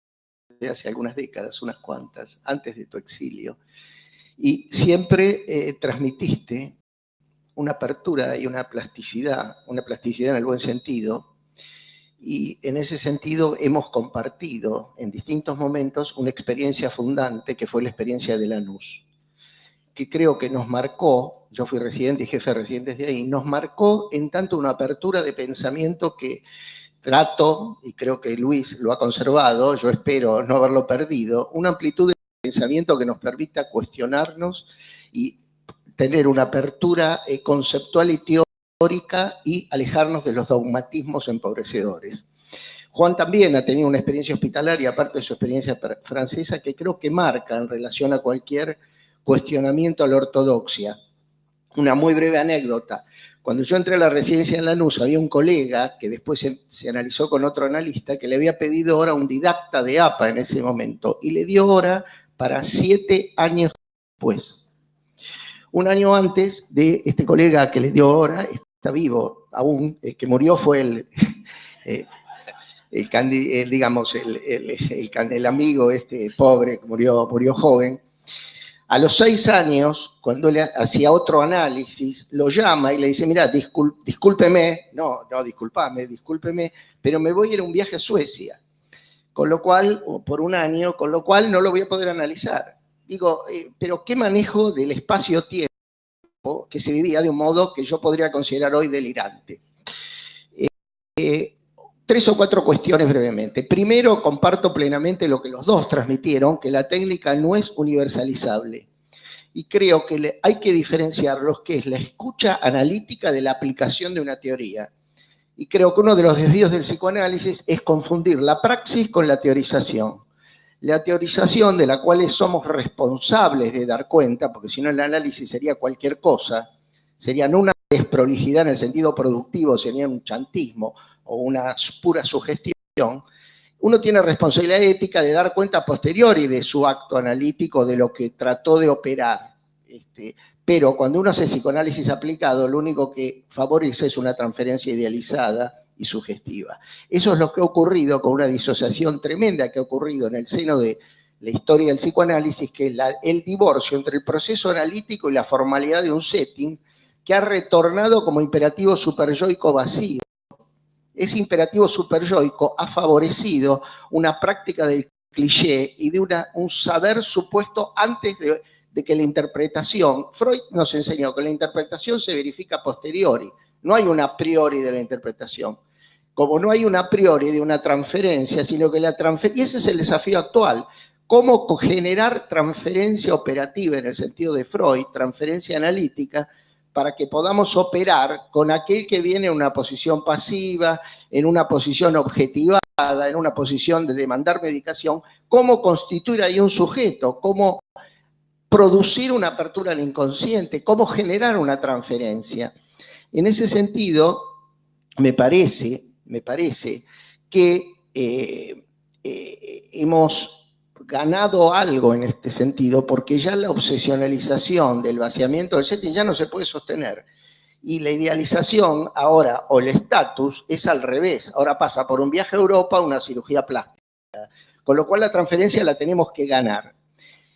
desde hace algunas décadas, unas cuantas, antes de tu exilio. Y siempre transmitiste una apertura y una plasticidad en el buen sentido. Y en ese sentido hemos compartido en distintos momentos una experiencia fundante que fue la experiencia de Lanús, que creo que nos marcó. Yo fui residente y jefe de residentes de ahí, nos marcó en tanto una apertura de pensamiento que trato, y creo que Luis lo ha conservado, yo espero no haberlo perdido, una amplitud de pensamiento que nos permita cuestionarnos y tener una apertura conceptual y teórica y alejarnos de los dogmatismos empobrecedores. Juan también ha tenido una experiencia hospitalaria, aparte de su experiencia francesa, que creo que marca en relación a cualquier cuestionamiento a la ortodoxia. Una muy breve anécdota. Cuando yo entré a la residencia en Lanús, había un colega que después se analizó con otro analista que le había pedido hora a un didacta de APA en ese momento y le dio hora para 7 años después. Un año antes de este colega que le dio hora, está vivo aún, el que murió fue el amigo pobre, murió joven. A los 6 años, cuando le hacía otro análisis, lo llama y le dice, mira, discúlpeme, discúlpeme, pero me voy a ir a un viaje a Suecia, por un año, con lo cual no lo voy a poder analizar. Digo, pero ¿qué manejo del espacio-tiempo que se vivía de un modo que yo podría considerar hoy delirante? 3 o 4 cuestiones brevemente. Primero, comparto plenamente lo que los dos transmitieron, que la técnica no es universalizable. Y creo que hay que diferenciar lo que es la escucha analítica de la aplicación de una teoría. Y creo que uno de los desvíos del psicoanálisis es confundir la praxis con la teorización. La teorización, de la cual somos responsables de dar cuenta, porque si no el análisis sería cualquier cosa, sería no una desprolijidad en el sentido productivo, sería un chantismo o una pura sugestión. Uno tiene responsabilidad ética de dar cuenta a posteriori de su acto analítico, de lo que trató de operar. Pero cuando uno hace psicoanálisis aplicado, lo único que favorece es una transferencia idealizada y sugestiva. Eso es lo que ha ocurrido con una disociación tremenda que ha ocurrido en el seno de la historia del psicoanálisis, que es el divorcio entre el proceso analítico y la formalidad de un setting que ha retornado como imperativo superyoico vacío. Ese imperativo superyoico ha favorecido una práctica del cliché y de un saber supuesto antes de que la interpretación. Freud nos enseñó que la interpretación se verifica a posteriori, no hay una a priori de la interpretación. Como no hay una a priori de una transferencia, sino que y ese es el desafío actual. ¿Cómo generar transferencia operativa en el sentido de Freud, transferencia analítica, para que podamos operar con aquel que viene en una posición pasiva, en una posición objetivada, en una posición de demandar medicación? ¿Cómo constituir ahí un sujeto? ¿Cómo producir una apertura al inconsciente? ¿Cómo generar una transferencia? En ese sentido, me parece que hemos ganado algo en este sentido, porque ya la obsesionalización del vaciamiento del setting ya no se puede sostener. Y la idealización ahora, o el estatus, es al revés. Ahora pasa por un viaje a Europa, una cirugía plástica. Con lo cual la transferencia la tenemos que ganar.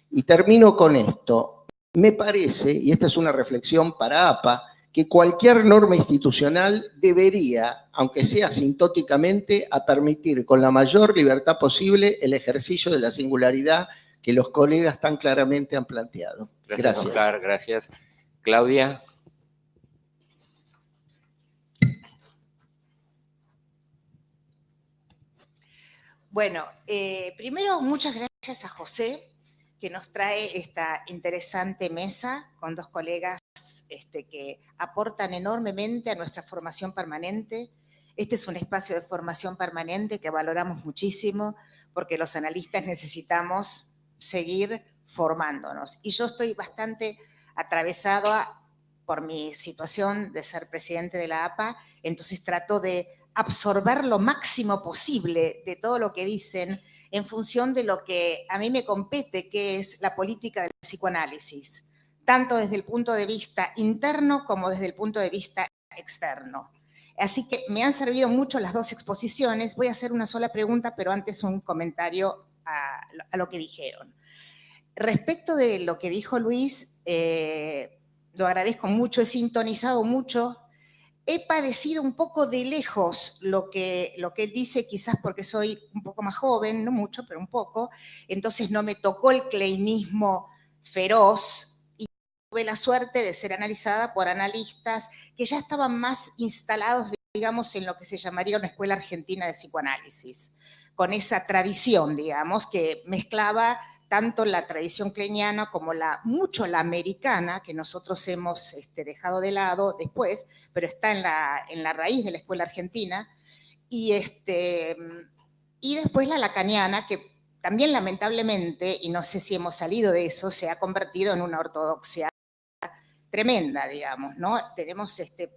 Y termino con esto. Me parece, y esta es una reflexión para APA, que cualquier norma institucional debería, aunque sea asintóticamente, a permitir con la mayor libertad posible el ejercicio de la singularidad que los colegas tan claramente han planteado. Gracias. Oscar, gracias. Claudia. Bueno, primero muchas gracias a José, que nos trae esta interesante mesa con 2 colegas que aportan enormemente a nuestra formación permanente. Este es un espacio de formación permanente que valoramos muchísimo, porque los analistas necesitamos seguir formándonos. Y yo estoy bastante atravesada por mi situación de ser presidente de la APA, entonces trato de absorber lo máximo posible de todo lo que dicen en función de lo que a mí me compete, que es la política del psicoanálisis, tanto desde el punto de vista interno como desde el punto de vista externo. Así que me han servido mucho las dos exposiciones. Voy a hacer una sola pregunta, pero antes un comentario a lo que dijeron. Respecto de lo que dijo Luis, lo agradezco mucho, he sintonizado mucho. He padecido un poco de lejos lo que él dice, quizás porque soy un poco más joven, no mucho, pero un poco, entonces no me tocó el kleinismo feroz y tuve la suerte de ser analizada por analistas que ya estaban más instalados, digamos, en lo que se llamaría una escuela argentina de psicoanálisis, con esa tradición, digamos, que mezclaba tanto la tradición kleiniana como mucho la americana, que nosotros hemos dejado de lado después, pero está en la raíz de la escuela argentina, y después la lacaniana, que también lamentablemente, y no sé si hemos salido de eso, se ha convertido en una ortodoxia tremenda, digamos, ¿no?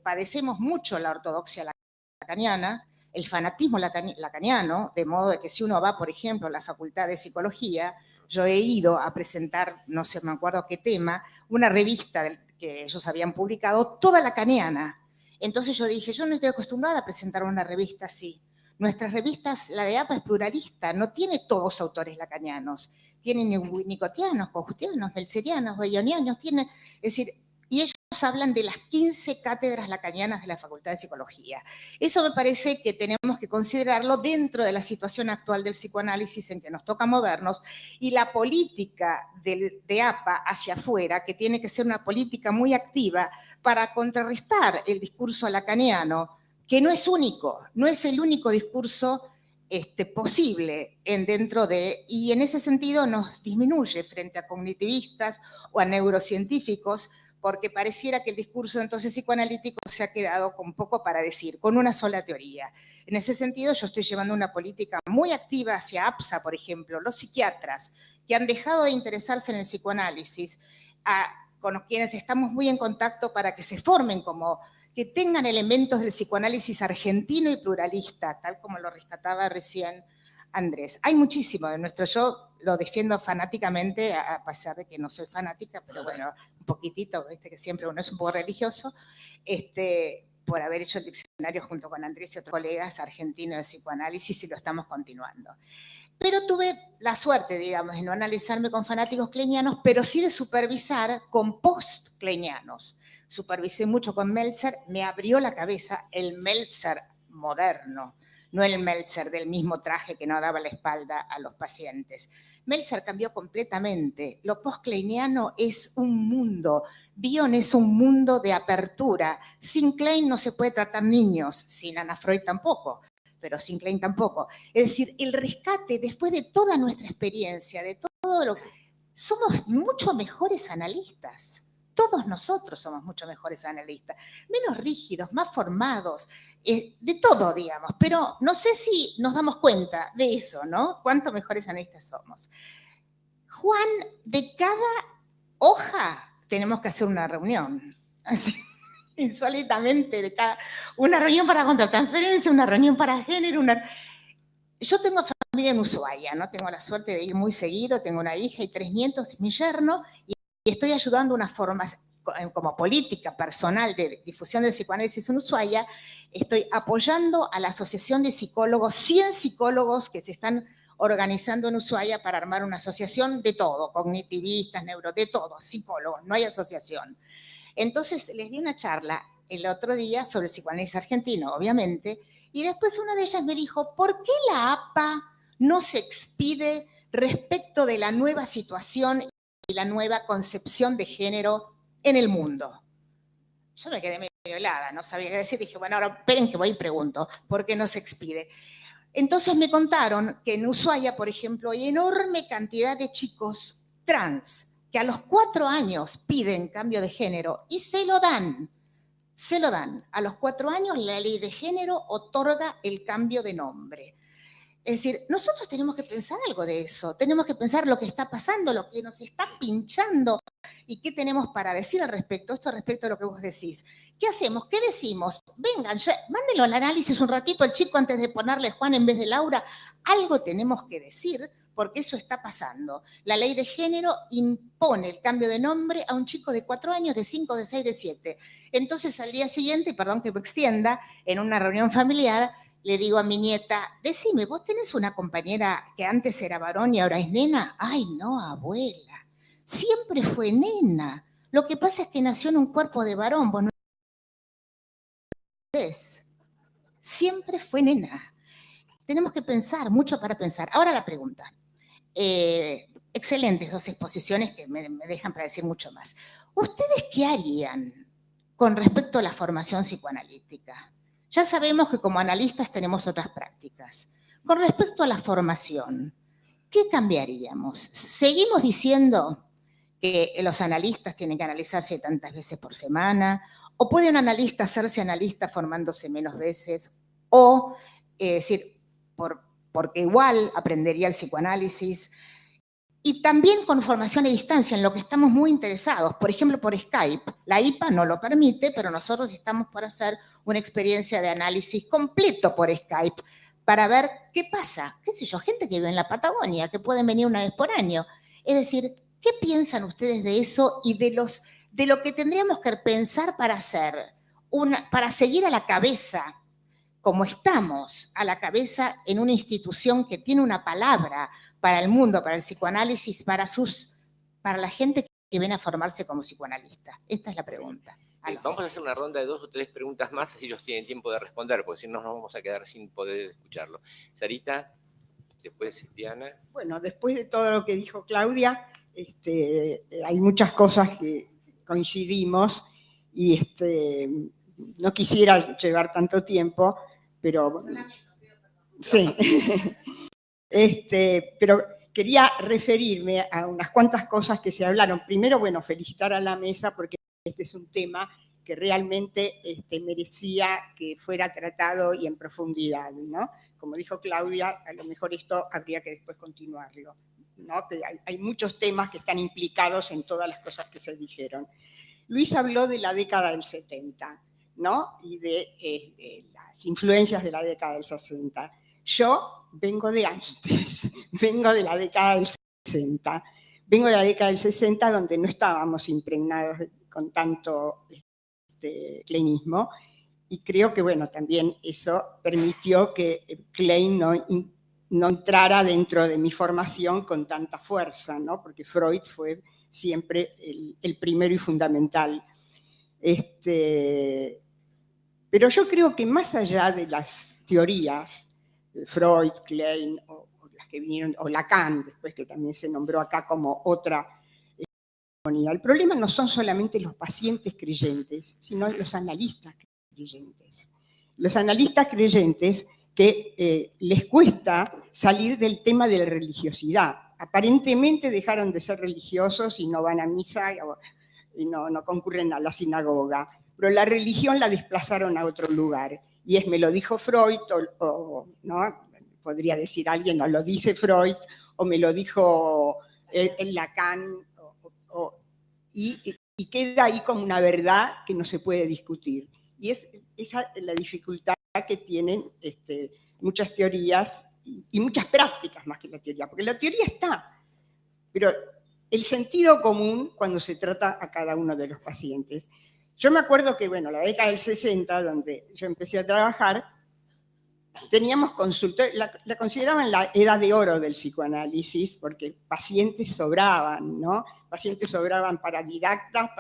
Padecemos mucho la ortodoxia lacaniana, el fanatismo lacaniano, de modo de que si uno va, por ejemplo, a la Facultad de Psicología, yo he ido a presentar, no sé, me acuerdo qué tema, una revista que ellos habían publicado, toda lacaniana. Entonces yo dije, yo no estoy acostumbrada a presentar una revista así. Nuestras revistas, la de APA es pluralista, no tiene todos autores lacanianos. Tiene nicotianos, cojustianos, melserianos, bayonianos, tiene, es decir, y ellos hablan de las 15 cátedras lacanianas de la Facultad de Psicología. Eso me parece que tenemos que considerarlo dentro de la situación actual del psicoanálisis en que nos toca movernos, y la política de APA hacia afuera, que tiene que ser una política muy activa para contrarrestar el discurso lacaniano, que no es único, no es el único discurso posible dentro de, y en ese sentido nos disminuye frente a cognitivistas o a neurocientíficos, porque pareciera que el discurso entonces psicoanalítico se ha quedado con poco para decir, con una sola teoría. En ese sentido, yo estoy llevando una política muy activa hacia APSA, por ejemplo, los psiquiatras que han dejado de interesarse en el psicoanálisis, con los quienes estamos muy en contacto para que se formen como, que tengan elementos del psicoanálisis argentino y pluralista, tal como lo rescataba recién Andrés. Hay muchísimo de nuestro, yo lo defiendo fanáticamente, a pesar de que no soy fanática, pero bueno, un poquitito, viste que siempre uno es un poco religioso, por haber hecho el diccionario junto con Andrés y otros colegas argentinos de psicoanálisis, y lo estamos continuando. Pero tuve la suerte, digamos, de no analizarme con fanáticos kleinianos, pero sí de supervisar con post-kleinianos. Supervisé mucho con Meltzer, me abrió la cabeza el Meltzer moderno, no el Meltzer del mismo traje que no daba la espalda a los pacientes. Meltzer cambió completamente. Lo post-kleiniano es un mundo, Bion es un mundo de apertura. Sin Klein no se puede tratar niños, sin Anna Freud tampoco, pero sin Klein tampoco. Es decir, el rescate, después de toda nuestra experiencia, de todo lo que... Somos mucho mejores analistas. Todos nosotros somos mucho mejores analistas, menos rígidos, más formados, de todo, digamos, pero no sé si nos damos cuenta de eso, ¿no? Cuánto mejores analistas somos. Juan, de cada hoja tenemos que hacer una reunión, así, insólitamente, una reunión para contratransferencia, una reunión para género, Yo tengo familia en Ushuaia, ¿no? Tengo la suerte de ir muy seguido, tengo una hija y 3 nietos, mi yerno, y estoy ayudando una forma, como política personal de difusión del psicoanálisis en Ushuaia, estoy apoyando a la Asociación de Psicólogos, 100 psicólogos que se están organizando en Ushuaia para armar una asociación de todo, cognitivistas, de todo, psicólogos, no hay asociación. Entonces les di una charla el otro día sobre el psicoanálisis argentino, obviamente, y después una de ellas me dijo, ¿por qué la APA no se expide respecto de la nueva situación y la nueva concepción de género en el mundo? Yo me quedé medio helada, no sabía qué decir, dije, bueno, ahora esperen que voy y pregunto, ¿por qué no se expide? Entonces me contaron que en Ushuaia, por ejemplo, hay enorme cantidad de chicos trans que a los 4 años piden cambio de género y se lo dan. Se lo dan. A los 4 años la ley de género otorga el cambio de nombre. Es decir, nosotros tenemos que pensar algo de eso, tenemos que pensar lo que está pasando, lo que nos está pinchando y qué tenemos para decir al respecto, esto respecto a lo que vos decís. ¿Qué hacemos? ¿Qué decimos? Vengan, mándenlo al análisis un ratito al chico antes de ponerle Juan en vez de Laura. Algo tenemos que decir porque eso está pasando. La ley de género impone el cambio de nombre a un chico de 4 años, de 5, de 6, de 7. Entonces al día siguiente, y perdón que me extienda, en una reunión familiar, le digo a mi nieta, decime, ¿vos tenés una compañera que antes era varón y ahora es nena? Ay, no, abuela, siempre fue nena. Lo que pasa es que nació en un cuerpo de varón, vos no eres. Siempre fue nena. Tenemos que pensar, mucho para pensar. Ahora la pregunta. Excelentes 2 exposiciones que me dejan para decir mucho más. ¿Ustedes qué harían con respecto a la formación psicoanalítica? Ya sabemos que como analistas tenemos otras prácticas. Con respecto a la formación, ¿qué cambiaríamos? ¿Seguimos diciendo que los analistas tienen que analizarse tantas veces por semana? ¿O puede un analista hacerse analista formándose menos veces? O, decir, porque igual aprendería el psicoanálisis. Y también con formación a distancia, en lo que estamos muy interesados. Por ejemplo, por Skype. La IPA no lo permite, pero nosotros estamos por hacer una experiencia de análisis completo por Skype para ver qué pasa. ¿Qué sé yo? Gente que vive en la Patagonia, que pueden venir una vez por año. Es decir, ¿qué piensan ustedes de eso y de lo que tendríamos que pensar para hacer, para seguir a la cabeza, como estamos a la cabeza en una institución que tiene una palabra para el mundo, para el psicoanálisis, para la gente que viene a formarse como psicoanalista? Esta es la pregunta. Vamos a hacer una ronda de 2 o 3 preguntas más, así ellos tienen tiempo de responder, porque si no nos vamos a quedar sin poder escucharlo. Sarita, después Diana. Bueno, después de todo lo que dijo Claudia, hay muchas cosas que coincidimos y no quisiera llevar tanto tiempo, pero sí. Pero quería referirme a unas cuantas cosas que se hablaron. Primero, bueno, felicitar a la mesa porque este es un tema que realmente merecía que fuera tratado y en profundidad, ¿no? Como dijo Claudia, a lo mejor esto habría que después continuarlo, ¿no? Que hay muchos temas que están implicados en todas las cosas que se dijeron. Luis habló de la década del 70, ¿no? Y de las influencias de la década del 60. Yo vengo de antes, vengo de la década del 60. Vengo de la década del 60 donde no estábamos impregnados con tanto kleinismo y creo que, bueno, también eso permitió que Klein no entrara dentro de mi formación con tanta fuerza, ¿no? Porque Freud fue siempre el primero y fundamental. Pero yo creo que más allá de las teorías, Freud, Klein, o las que vinieron, o Lacan, después que también se nombró acá como otra hegemonía, el problema no son solamente los pacientes creyentes, sino los analistas creyentes. Los analistas creyentes que les cuesta salir del tema de la religiosidad. Aparentemente dejaron de ser religiosos y no van a misa y no concurren a la sinagoga, pero la religión la desplazaron a otro lugar. Y me lo dijo Freud, o ¿no? Podría decir alguien, no lo dice Freud, o me lo dijo el Lacan, y queda ahí como una verdad que no se puede discutir. Y esa es la dificultad que tienen muchas teorías y muchas prácticas más que la teoría, porque la teoría está, pero el sentido común cuando se trata a cada uno de los pacientes. Yo me acuerdo que, bueno, la década del 60, donde yo empecé a trabajar, teníamos consultores, la consideraban la edad de oro del psicoanálisis, porque pacientes sobraban, ¿no? Pacientes sobraban para didactas,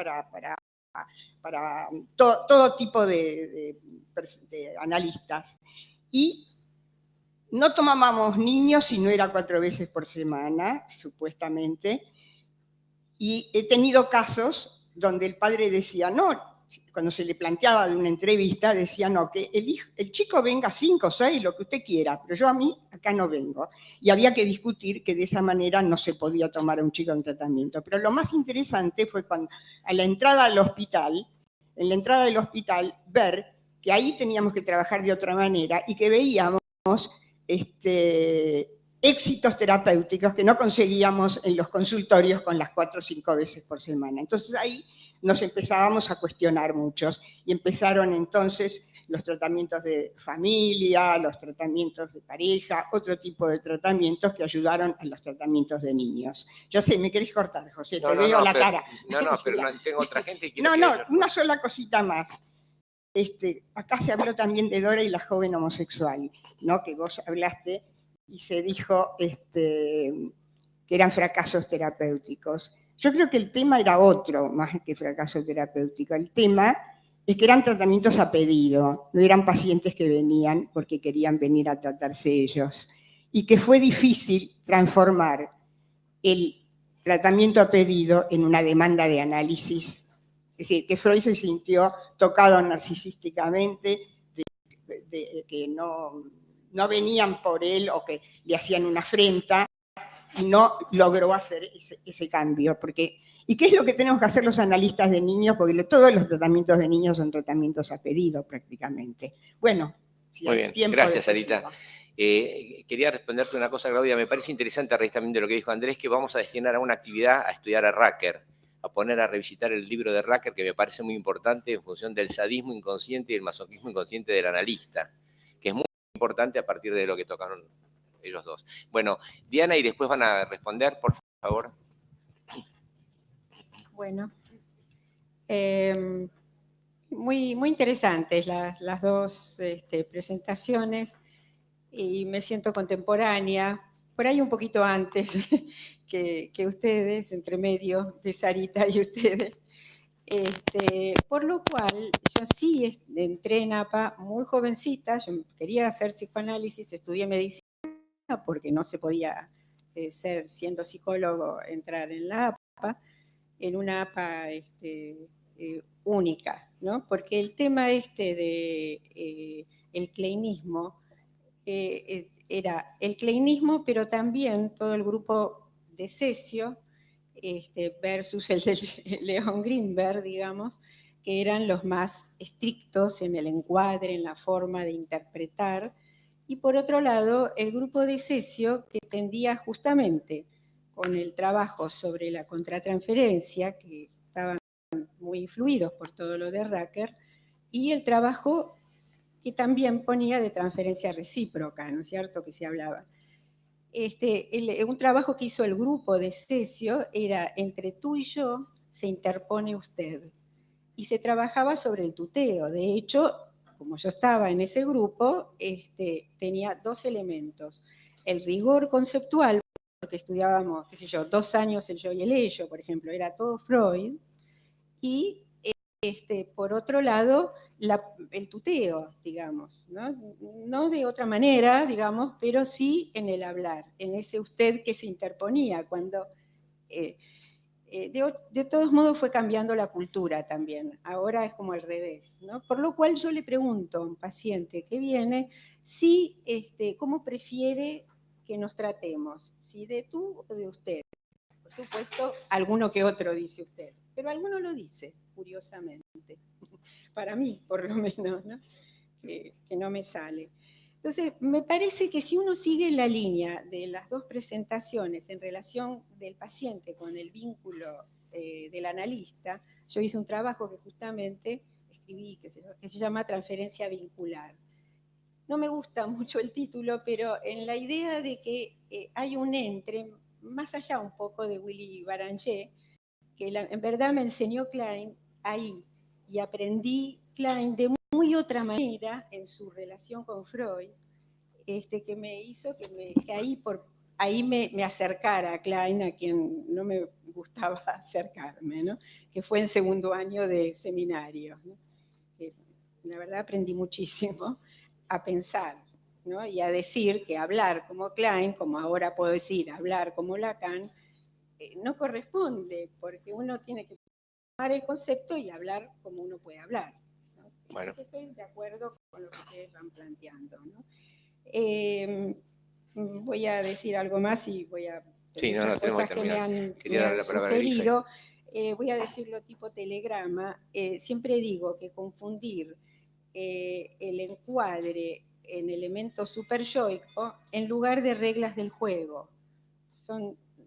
para todo tipo de analistas. Y no tomábamos niños si no era 4 veces por semana, supuestamente. Y he tenido casos donde el padre decía, no, cuando se le planteaba de una entrevista, decía, no, que el chico venga 5 o 6, lo que usted quiera, pero yo a mí acá no vengo. Y había que discutir que de esa manera no se podía tomar a un chico en tratamiento. Pero lo más interesante fue cuando a la entrada del hospital, ver que ahí teníamos que trabajar de otra manera y que veíamos éxitos terapéuticos que no conseguíamos en los consultorios con las 4 o 5 veces por semana. Entonces ahí nos empezábamos a cuestionar muchos y empezaron entonces los tratamientos de familia, los tratamientos de pareja, otro tipo de tratamientos que ayudaron a los tratamientos de niños. Yo sé, me querés cortar, José, te veo la cara. No, pero tengo otra gente que No, una sola cosita más. Acá se habló también de Dora y la joven homosexual, ¿no? Que vos hablaste y se dijo que eran fracasos terapéuticos. Yo creo que el tema era otro, más que fracaso terapéutico. El tema es que eran tratamientos a pedido, no eran pacientes que venían porque querían venir a tratarse ellos. Y que fue difícil transformar el tratamiento a pedido en una demanda de análisis. Es decir, que Freud se sintió tocado narcisísticamente, de que no venían por él o que le hacían una afrenta y no logró hacer ese cambio. ¿Y qué es lo que tenemos que hacer los analistas de niños? Porque todos los tratamientos de niños son tratamientos a pedido prácticamente. Bueno, si muy bien, gracias, Sarita. Quería responderte una cosa, Claudia. Me parece interesante a raíz también de lo que dijo Andrés, que vamos a destinar a una actividad a estudiar a Racker, a poner a revisitar el libro de Racker, que me parece muy importante en función del sadismo inconsciente y el masoquismo inconsciente del analista, que es muy importante a partir de lo que tocaron ellos dos. Bueno, Diana, y después van a responder, por favor. Bueno, muy interesantes las dos presentaciones y me siento contemporánea, por ahí un poquito antes que ustedes, entre medio de Sarita y ustedes. Por lo cual, yo sí entré en APA muy jovencita, yo quería hacer psicoanálisis, estudié medicina porque no se podía siendo psicólogo, entrar en la APA, en una APA única, ¿no? Porque el tema de el kleinismo era el kleinismo, pero también todo el grupo de Cesio, versus el de Leon Greenberg, digamos, que eran los más estrictos en el encuadre, en la forma de interpretar, y por otro lado, el grupo de Cesio, que tendía justamente con el trabajo sobre la contratransferencia, que estaban muy influidos por todo lo de Racker, y el trabajo que también ponía de transferencia recíproca, ¿no es cierto?, que se hablaba. Un trabajo que hizo el grupo de Cesio era entre tú y yo se interpone usted, y se trabajaba sobre el tuteo. De hecho, como yo estaba en ese grupo, tenía dos elementos: el rigor conceptual, porque estudiábamos, qué sé yo, 2 años el yo y el ello, por ejemplo, era todo Freud, y por otro lado, el tuteo, digamos, ¿no? De otra manera, digamos, pero sí en el hablar, en ese usted que se interponía, cuando de todos modos fue cambiando la cultura también, ahora es como al revés, ¿no? Por lo cual yo le pregunto a un paciente que viene si, cómo prefiere que nos tratemos, si de tú o de usted. Por supuesto, alguno que otro dice usted, pero alguno lo dice, curiosamente, para mí por lo menos, ¿no? Que no me sale. Entonces, me parece que si uno sigue la línea de las dos presentaciones en relación del paciente con el vínculo del analista, yo hice un trabajo que justamente escribí, que se llama Transferencia Vincular. No me gusta mucho el título, pero en la idea de que hay un entre, más allá un poco de Willy Baranger, que en verdad me enseñó Klein ahí, y aprendí Klein de muy otra manera en su relación con Freud, que me hizo que ahí me acercara a Klein, a quien no me gustaba acercarme, ¿no? Que fue en segundo año de seminario, ¿no? La verdad aprendí muchísimo a pensar, ¿no? Y a decir que hablar como Klein, como ahora puedo decir hablar como Lacan, no corresponde, porque uno tiene que tomar el concepto y hablar como uno puede hablar, ¿no? Bueno. Así que estoy de acuerdo con lo que ustedes van planteando, ¿no? Voy a decir algo más y voy a muchas cosas que me han sugerido. Voy a decirlo tipo telegrama. Siempre digo que confundir el encuadre en elementos superyoico en lugar de reglas del juego.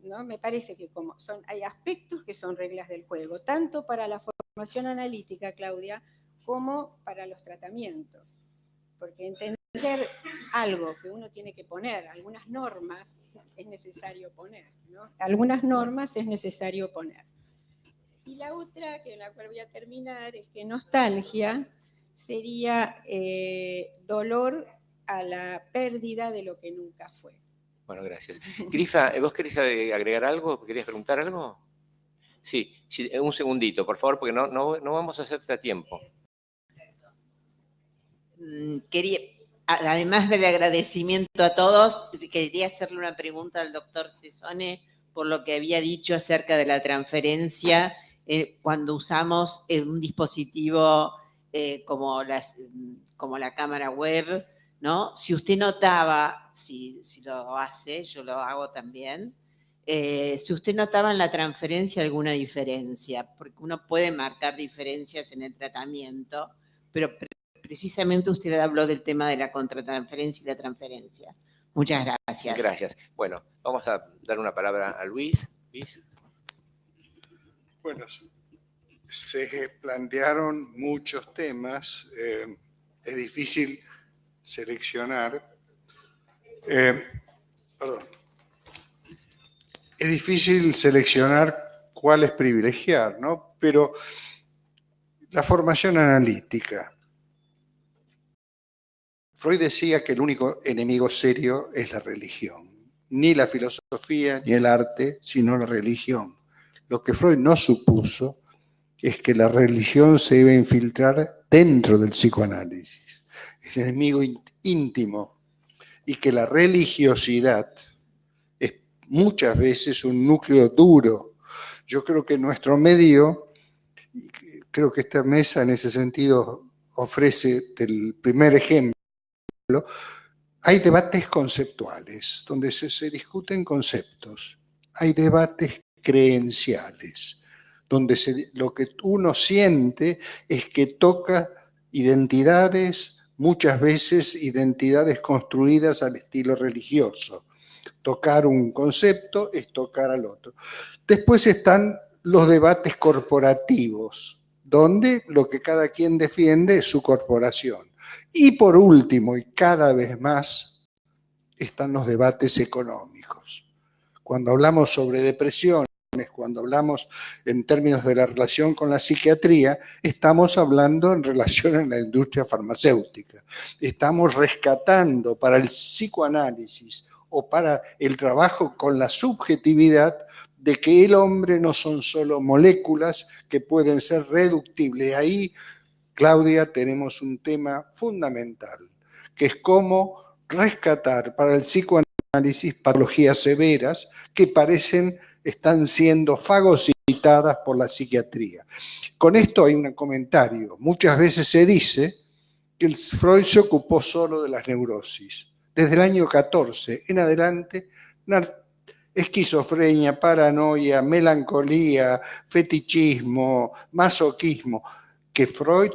¿No? Me parece que hay aspectos que son reglas del juego, tanto para la formación analítica, Claudia, como para los tratamientos. Porque entender algo que uno tiene que poner, algunas normas es necesario poner, ¿no? Algunas normas es necesario poner. Y la otra, que en la cual voy a terminar, es que nostalgia sería dolor a la pérdida de lo que nunca fue. Bueno, gracias. Grifa, ¿vos querés agregar algo? ¿Querías preguntar algo? Sí, un segundito, por favor, porque no vamos a hacerte a tiempo. Además del agradecimiento a todos, quería hacerle una pregunta al doctor Tesone por lo que había dicho acerca de la transferencia cuando usamos un dispositivo como la cámara web, ¿no? Si usted notaba, si lo hace, yo lo hago también, si usted notaba en la transferencia alguna diferencia, porque uno puede marcar diferencias en el tratamiento, pero precisamente usted habló del tema de la contratransferencia y la transferencia. Muchas gracias. Gracias. Bueno, vamos a dar una palabra a Luis. Luis. Bueno, se plantearon muchos temas. Es difícil seleccionar. Es difícil seleccionar cuáles privilegiar, ¿no? Pero la formación analítica. Freud decía que el único enemigo serio es la religión. Ni la filosofía, ni el arte, sino la religión. Lo que Freud no supuso es que la religión se iba a infiltrar dentro del psicoanálisis. Es el enemigo íntimo. Y que la religiosidad es muchas veces un núcleo duro. Yo creo que nuestro medio, creo que esta mesa en ese sentido ofrece el primer ejemplo. Hay debates conceptuales, donde se discuten conceptos. Hay debates creenciales, donde lo que uno siente es que toca identidades, muchas veces identidades construidas al estilo religioso. Tocar un concepto es tocar al otro. Después están los debates corporativos, donde lo que cada quien defiende es su corporación. Y por último, y cada vez más, están los debates económicos. Cuando hablamos sobre depresiones, cuando hablamos en términos de la relación con la psiquiatría, estamos hablando en relación a la industria farmacéutica. Estamos rescatando para el psicoanálisis o para el trabajo con la subjetividad de que el hombre no son solo moléculas que pueden ser reductibles. Ahí, Claudia, tenemos un tema fundamental, que es cómo rescatar para el psicoanálisis patologías severas que están siendo fagocitadas por la psiquiatría. Con esto hay un comentario. Muchas veces se dice que Freud se ocupó solo de las neurosis. Desde el año 14 en adelante, esquizofrenia, paranoia, melancolía, fetichismo, masoquismo, que Freud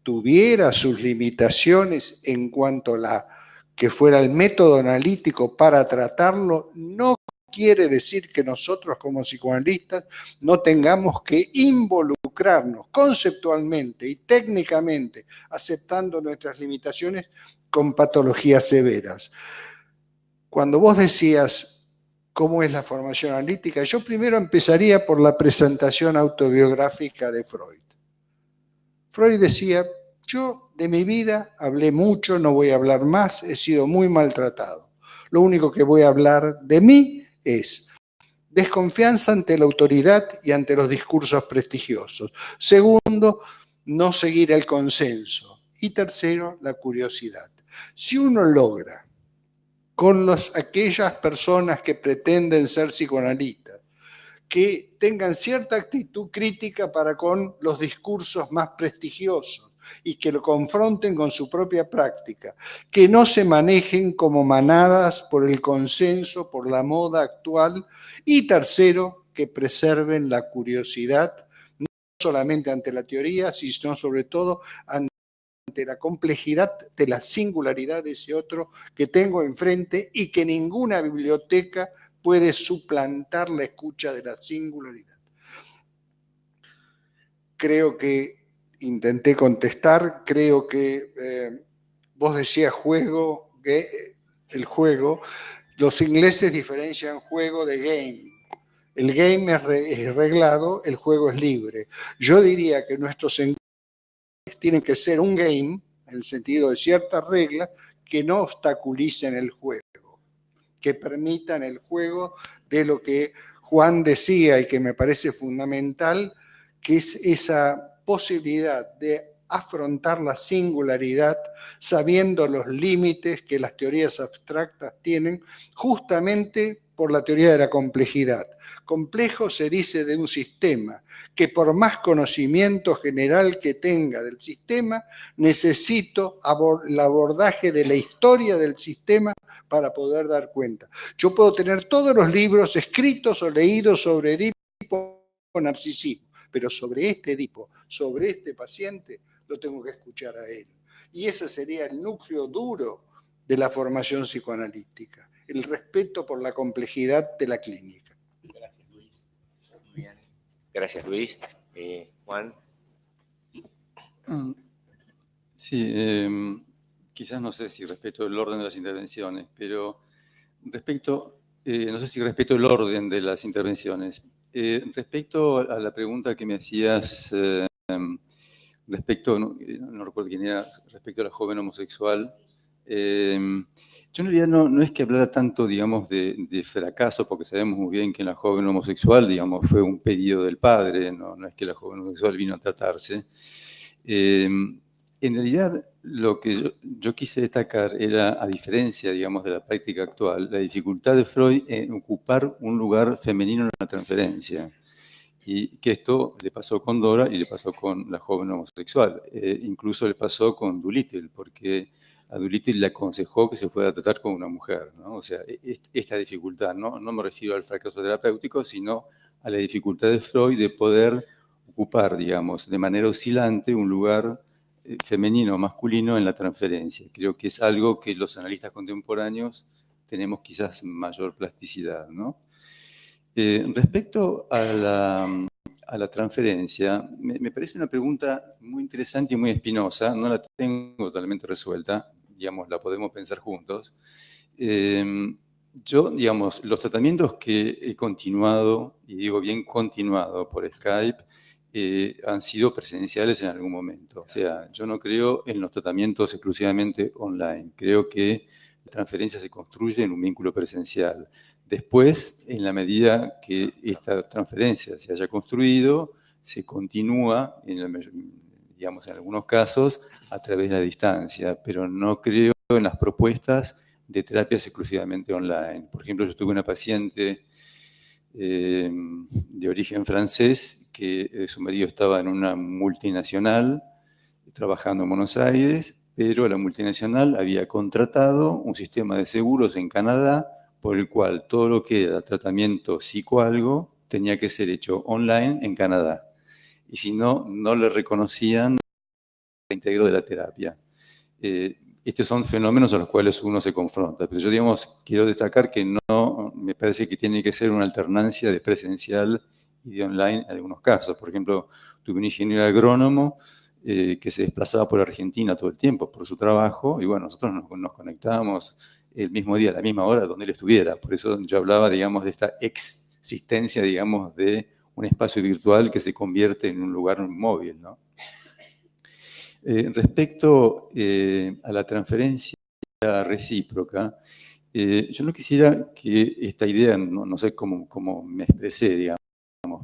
tuviera sus limitaciones en cuanto a que fuera el método analítico para tratarlo, no quiere decir que nosotros como psicoanalistas no tengamos que involucrarnos conceptualmente y técnicamente, aceptando nuestras limitaciones, con patologías severas. Cuando vos decías cómo es la formación analítica, yo primero empezaría por la presentación autobiográfica de Freud. Freud decía, yo de mi vida hablé mucho, no voy a hablar más, he sido muy maltratado. Lo único que voy a hablar de mí es desconfianza ante la autoridad y ante los discursos prestigiosos. Segundo, no seguir el consenso. Y tercero, la curiosidad. Si uno logra con aquellas personas que pretenden ser psicoanalistas, que tengan cierta actitud crítica para con los discursos más prestigiosos y que lo confronten con su propia práctica, que no se manejen como manadas por el consenso, por la moda actual, y tercero, que preserven la curiosidad, no solamente ante la teoría, sino sobre todo ante la complejidad de la singularidad de ese otro que tengo enfrente y que ninguna biblioteca puede suplantar la escucha de la singularidad. Creo que intenté contestar, creo que vos decías juego, que el juego, los ingleses diferencian juego de game. El game es reglado, el juego es libre. Yo diría que nuestros encuentros tienen que ser un game, en el sentido de ciertas reglas, que no obstaculicen el juego, que permitan el juego de lo que Juan decía y que me parece fundamental, que es esa posibilidad de afrontar la singularidad sabiendo los límites que las teorías abstractas tienen, justamente por la teoría de la complejidad. Complejo se dice de un sistema que por más conocimiento general que tenga del sistema, necesito el abordaje de la historia del sistema para poder dar cuenta. Yo puedo tener todos los libros escritos o leídos sobre Edipo o narcisismo, pero sobre este Edipo, sobre este paciente, lo tengo que escuchar a él. Y ese sería el núcleo duro de la formación psicoanalítica, el respeto por la complejidad de la clínica. Gracias, Luis. Muy bien. Gracias, Luis. Juan. Sí, quizás no sé si respeto el orden de las intervenciones, pero no sé si respeto el orden de las intervenciones. Respecto a la pregunta que me hacías, respecto, no recuerdo quién era, respecto a la joven homosexual, yo en realidad no es que hablara tanto, digamos, de fracaso, porque sabemos muy bien que en la joven homosexual, digamos, fue un pedido del padre, no es que la joven homosexual vino a tratarse. En realidad, lo que yo quise destacar era, a diferencia, digamos, de la práctica actual, la dificultad de Freud en ocupar un lugar femenino en la transferencia. Y que esto le pasó con Dora y le pasó con la joven homosexual. Incluso le pasó con Doolittle, porque a Doolittle le aconsejó que se fuera a tratar con una mujer, ¿no? O sea, esta dificultad, no me refiero al fracaso terapéutico, sino a la dificultad de Freud de poder ocupar, digamos, de manera oscilante un lugar femenino o masculino en la transferencia. Creo que es algo que los analistas contemporáneos tenemos quizás mayor plasticidad, ¿no? Respecto a la transferencia, me parece una pregunta muy interesante y muy espinosa, no la tengo totalmente resuelta, digamos, la podemos pensar juntos. Yo, digamos, los tratamientos que he continuado, y digo bien continuado por Skype, han sido presenciales en algún momento. O sea, yo no creo en los tratamientos exclusivamente online. Creo que la transferencia se construye en un vínculo presencial. Después, en la medida que esta transferencia se haya construido, se continúa, digamos, en algunos casos, a través de la distancia. Pero no creo en las propuestas de terapias exclusivamente online. Por ejemplo, yo tuve una paciente de origen francés que su marido estaba en una multinacional trabajando en Buenos Aires, pero la multinacional había contratado un sistema de seguros en Canadá por el cual todo lo que era tratamiento psicoalgo tenía que ser hecho online en Canadá. Y si no, no le reconocían el integro de la terapia. Estos son fenómenos a los cuales uno se confronta. Pero yo, digamos, quiero destacar que no, me parece que tiene que ser una alternancia de presencial y de online en algunos casos. Por ejemplo, tuve un ingeniero agrónomo que se desplazaba por Argentina todo el tiempo por su trabajo, y bueno, nosotros nos conectábamos el mismo día, a la misma hora, donde él estuviera. Por eso yo hablaba, digamos, de esta existencia, digamos, de un espacio virtual que se convierte en un lugar móvil, ¿no? Respecto a la transferencia recíproca, yo no quisiera que esta idea, no sé cómo me expresé, digamos,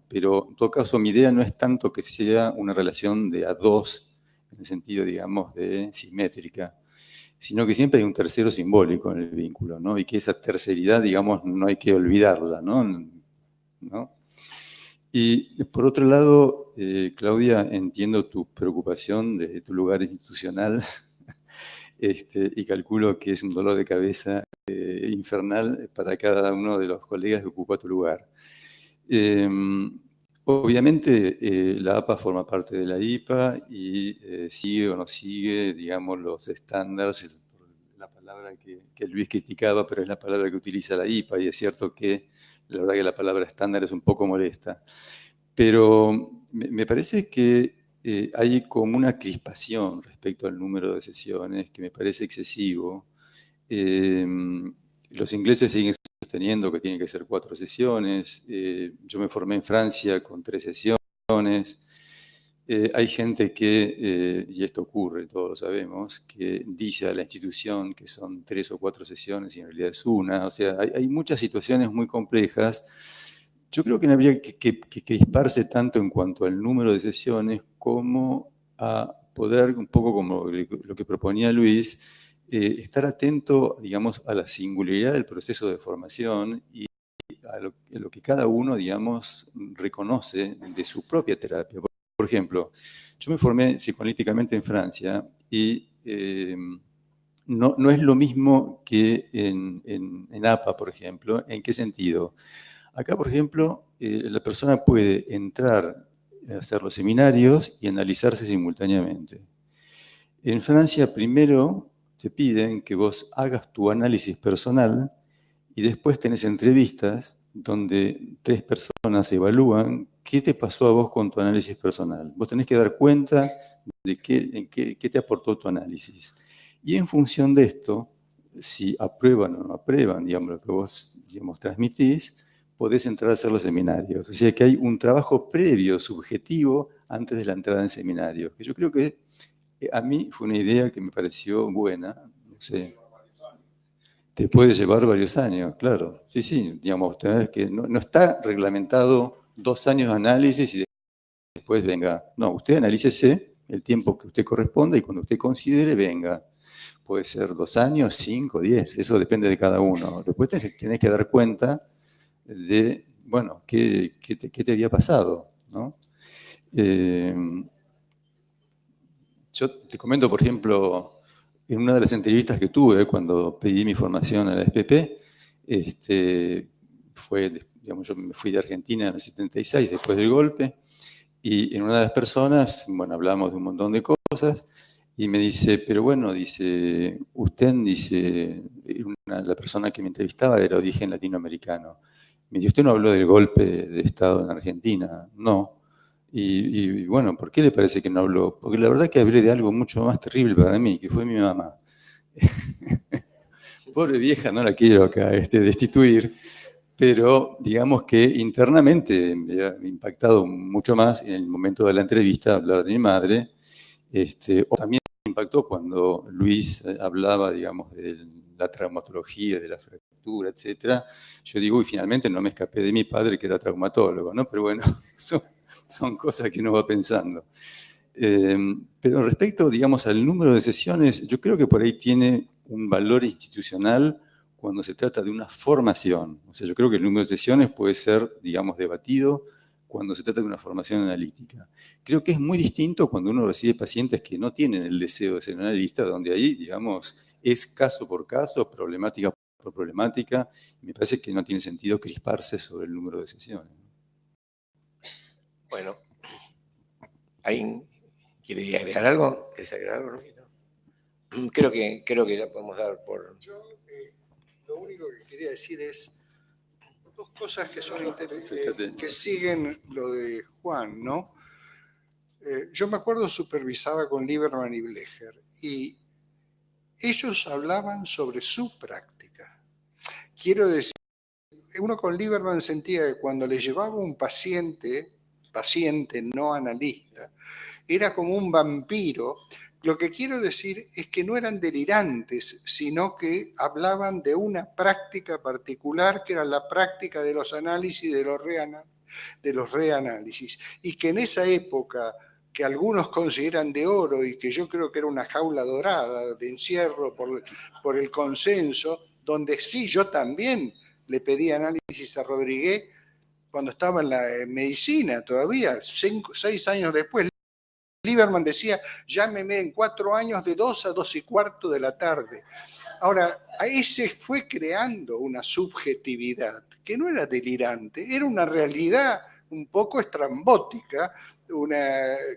pero en todo caso mi idea no es tanto que sea una relación de a dos, en el sentido, digamos, de simétrica, sino que siempre hay un tercero simbólico en el vínculo, ¿no? Y que esa terceridad, digamos, no hay que olvidarla, ¿no? Y por otro lado, Claudia, entiendo tu preocupación desde tu lugar institucional y calculo que es un dolor de cabeza infernal para cada uno de los colegas que ocupa tu lugar. Obviamente la APA forma parte de la IPA y sigue o no sigue, digamos, los estándares, la palabra que Luis criticaba, pero es la palabra que utiliza la IPA, y es cierto que la verdad que la palabra estándar es un poco molesta. Pero me parece que hay como una crispación respecto al número de sesiones que me parece excesivo. Los ingleses siguen sosteniendo que tienen que ser 4 sesiones. Yo me formé en Francia con 3 sesiones. Hay gente que, y esto ocurre, todos lo sabemos, que dice a la institución que son 3 o 4 sesiones y en realidad es una. O sea, hay muchas situaciones muy complejas. Yo creo que no habría que crisparse tanto en cuanto al número de sesiones como a poder, un poco como lo que proponía Luis, estar atento, digamos, a la singularidad del proceso de formación y a lo que cada uno, digamos, reconoce de su propia terapia. Por ejemplo, yo me formé psicoanalíticamente en Francia y no es lo mismo que en APA, por ejemplo. ¿En qué sentido? Acá, por ejemplo, la persona puede entrar a hacer los seminarios y analizarse simultáneamente. En Francia, primero te piden que vos hagas tu análisis personal y después tenés entrevistas donde 3 personas evalúan qué te pasó a vos con tu análisis personal. Vos tenés que dar cuenta de qué te aportó tu análisis. Y en función de esto, si aprueban o no aprueban, digamos, lo que vos, digamos, transmitís, podés entrar a hacer los seminarios. O sea que hay un trabajo previo, subjetivo, antes de la entrada en seminarios. Que yo creo que a mí fue una idea que me pareció buena. No sé. Te puede llevar varios años, claro. Sí, sí, digamos, que no está reglamentado 2 años de análisis y después venga. No, usted analícese el tiempo que usted corresponda y cuando usted considere, venga. Puede ser 2 años, 5, 10, eso depende de cada uno. Después tenés que dar cuenta de, bueno, qué te había pasado, ¿no? Yo te comento, por ejemplo, en una de las entrevistas que tuve cuando pedí mi formación a la SPP, digamos, yo me fui de Argentina en el 76, después del golpe, y en una de las personas, bueno, hablamos de un montón de cosas, y me dice, pero bueno, dice, usted, dice, la persona que me entrevistaba era de origen latinoamericano. Me dice, ¿usted no habló del golpe de Estado en Argentina? No. Y bueno, ¿por qué le parece que no habló? Porque la verdad que hablé de algo mucho más terrible para mí, que fue mi mamá. Pobre vieja, no la quiero acá destituir, pero digamos que internamente me ha impactado mucho más en el momento de la entrevista hablar de mi madre. O también me impactó cuando Luis hablaba, digamos, de la traumatología, de la fractura, etc. Yo digo, y finalmente no me escapé de mi padre, que era traumatólogo, ¿no? Pero bueno, son cosas que uno va pensando. Pero respecto, digamos, al número de sesiones, yo creo que por ahí tiene un valor institucional cuando se trata de una formación. O sea, yo creo que el número de sesiones puede ser, digamos, debatido cuando se trata de una formación analítica. Creo que es muy distinto cuando uno recibe pacientes que no tienen el deseo de ser analista, donde ahí, digamos, es caso por caso, problemática por problemática, y me parece que no tiene sentido crisparse sobre el número de sesiones. Bueno, ¿alguien quiere agregar algo? ¿Quieres agregar algo, Rufino? Creo que ya podemos dar por... Yo lo único que quería decir es 2 cosas que son que siguen lo de Juan, ¿no? Yo me acuerdo supervisaba con Lieberman y Blecher y ellos hablaban sobre su práctica. Quiero decir, uno con Lieberman sentía que cuando le llevaba un paciente no analista, era como un vampiro. Lo que quiero decir es que no eran delirantes, sino que hablaban de una práctica particular, que era la práctica de los análisis, de los reanálisis. Y que en esa época, que algunos consideran de oro y que yo creo que era una jaula dorada de encierro por el consenso, donde sí, yo también le pedí análisis a Rodríguez cuando estaba en la medicina todavía, 6 años después. Lieberman decía, llámeme en 4 años de 2 a 2:15 de la tarde. Ahora, ese fue creando una subjetividad que no era delirante, era una realidad un poco estrambótica,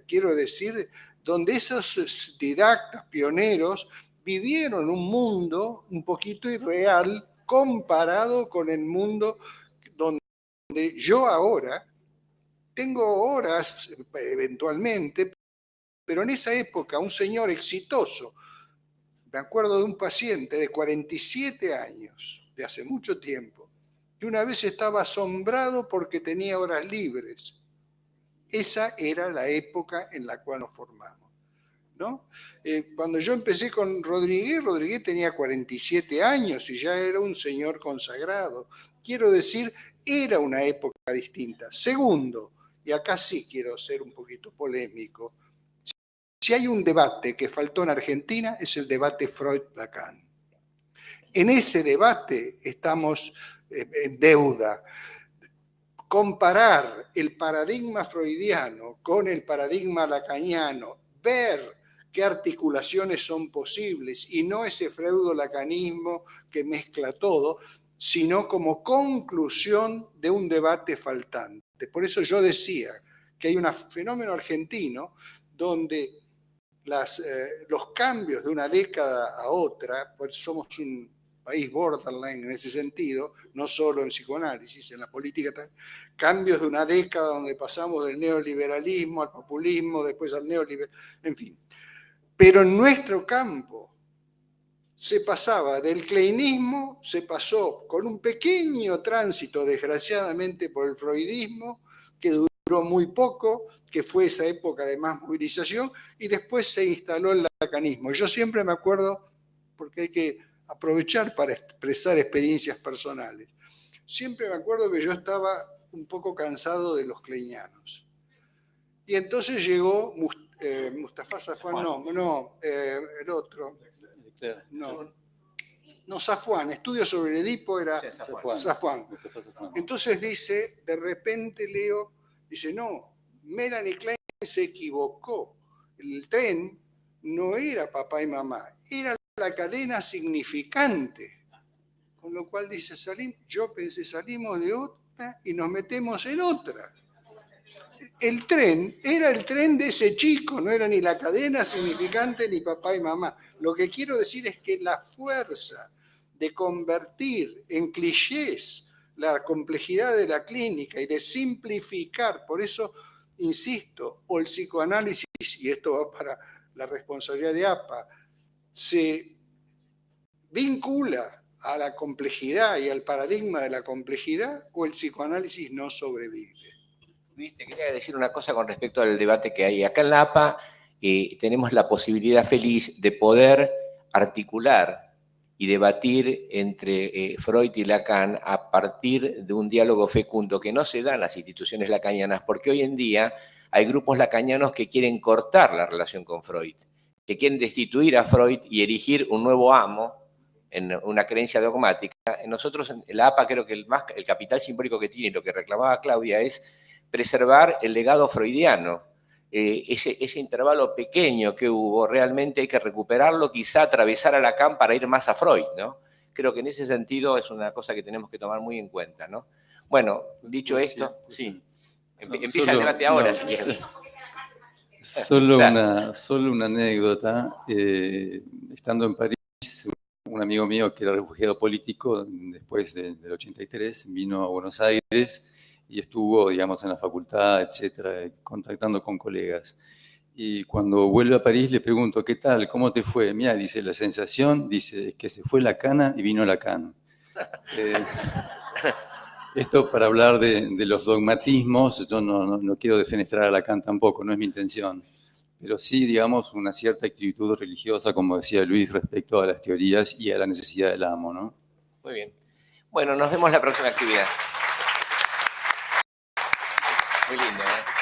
quiero decir, donde esos didactas pioneros vivieron un mundo un poquito irreal comparado con el mundo donde yo ahora tengo horas eventualmente, pero en esa época un señor exitoso, me acuerdo de un paciente de 47 años, de hace mucho tiempo, que una vez estaba asombrado porque tenía horas libres. Esa era la época en la cual nos formamos, ¿no? Cuando yo empecé con Rodríguez tenía 47 años y ya era un señor consagrado. Quiero decir, era una época distinta. Segundo, y acá sí quiero ser un poquito polémico, si hay un debate que faltó en Argentina es el debate Freud-Lacan. En ese debate estamos en deuda. Comparar el paradigma freudiano con el paradigma lacaniano, ver qué articulaciones son posibles y no ese freudo-lacanismo que mezcla todo, sino como conclusión de un debate faltante. Por eso yo decía que hay un fenómeno argentino donde los cambios de una década a otra, pues somos un país borderline en ese sentido, no solo en psicoanálisis, en la política también, cambios de una década donde pasamos del neoliberalismo al populismo, después al neoliberalismo, en fin. Pero en nuestro campo se pasaba del kleinismo, se pasó con un pequeño tránsito, desgraciadamente, por el freudismo, que duró muy poco, que fue esa época de más movilización, y después se instaló el lacanismo. Yo siempre me acuerdo, porque hay que aprovechar para expresar experiencias personales, siempre me acuerdo que yo estaba un poco cansado de los kleinianos. Y entonces llegó Mustafa Safwan, el otro. No, Safwan, estudio sobre el Edipo era Safwan. Entonces dice, de repente leo, dice, no, Melanie Klein se equivocó. El tren no era papá y mamá, era la cadena significante. Con lo cual dice, yo pensé, salimos de otra y nos metemos en otra. El tren era el tren de ese chico, no era ni la cadena significante ni papá y mamá. Lo que quiero decir es que la fuerza de convertir en clichés la complejidad de la clínica y de simplificar, por eso insisto, o el psicoanálisis, y esto va para la responsabilidad de APA, se vincula a la complejidad y al paradigma de la complejidad, o el psicoanálisis no sobrevive. Quería decir una cosa con respecto al debate que hay. Acá en la APA tenemos la posibilidad feliz de poder articular y debatir entre Freud y Lacan a partir de un diálogo fecundo que no se da en las instituciones lacanianas, porque hoy en día hay grupos lacanianos que quieren cortar la relación con Freud, que quieren destituir a Freud y erigir un nuevo amo en una creencia dogmática. Nosotros en la APA creo que el capital simbólico que tiene, lo que reclamaba Claudia, es preservar el legado freudiano. Ese intervalo pequeño que hubo, realmente hay que recuperarlo, quizá atravesar a Lacan para ir más a Freud, ¿no? Creo que en ese sentido es una cosa que tenemos que tomar muy en cuenta, ¿no? Bueno, dicho esto, sí. Empieza el debate ahora, si quieres. Solo una anécdota. Estando en París, un amigo mío que era refugiado político después del 83 vino a Buenos Aires y estuvo, digamos, en la facultad, etcétera, contactando con colegas. Y cuando vuelve a París le pregunto, ¿qué tal? ¿Cómo te fue? Mira, dice, la sensación, dice, es que se fue Lacan y vino Lacan. Esto para hablar de los dogmatismos, yo no quiero defenestrar a Lacan tampoco, no es mi intención. Pero sí, digamos, una cierta actitud religiosa, como decía Luis, respecto a las teorías y a la necesidad del amo, ¿no? Muy bien. Bueno, nos vemos en la próxima actividad. Muy lindo, ¿eh?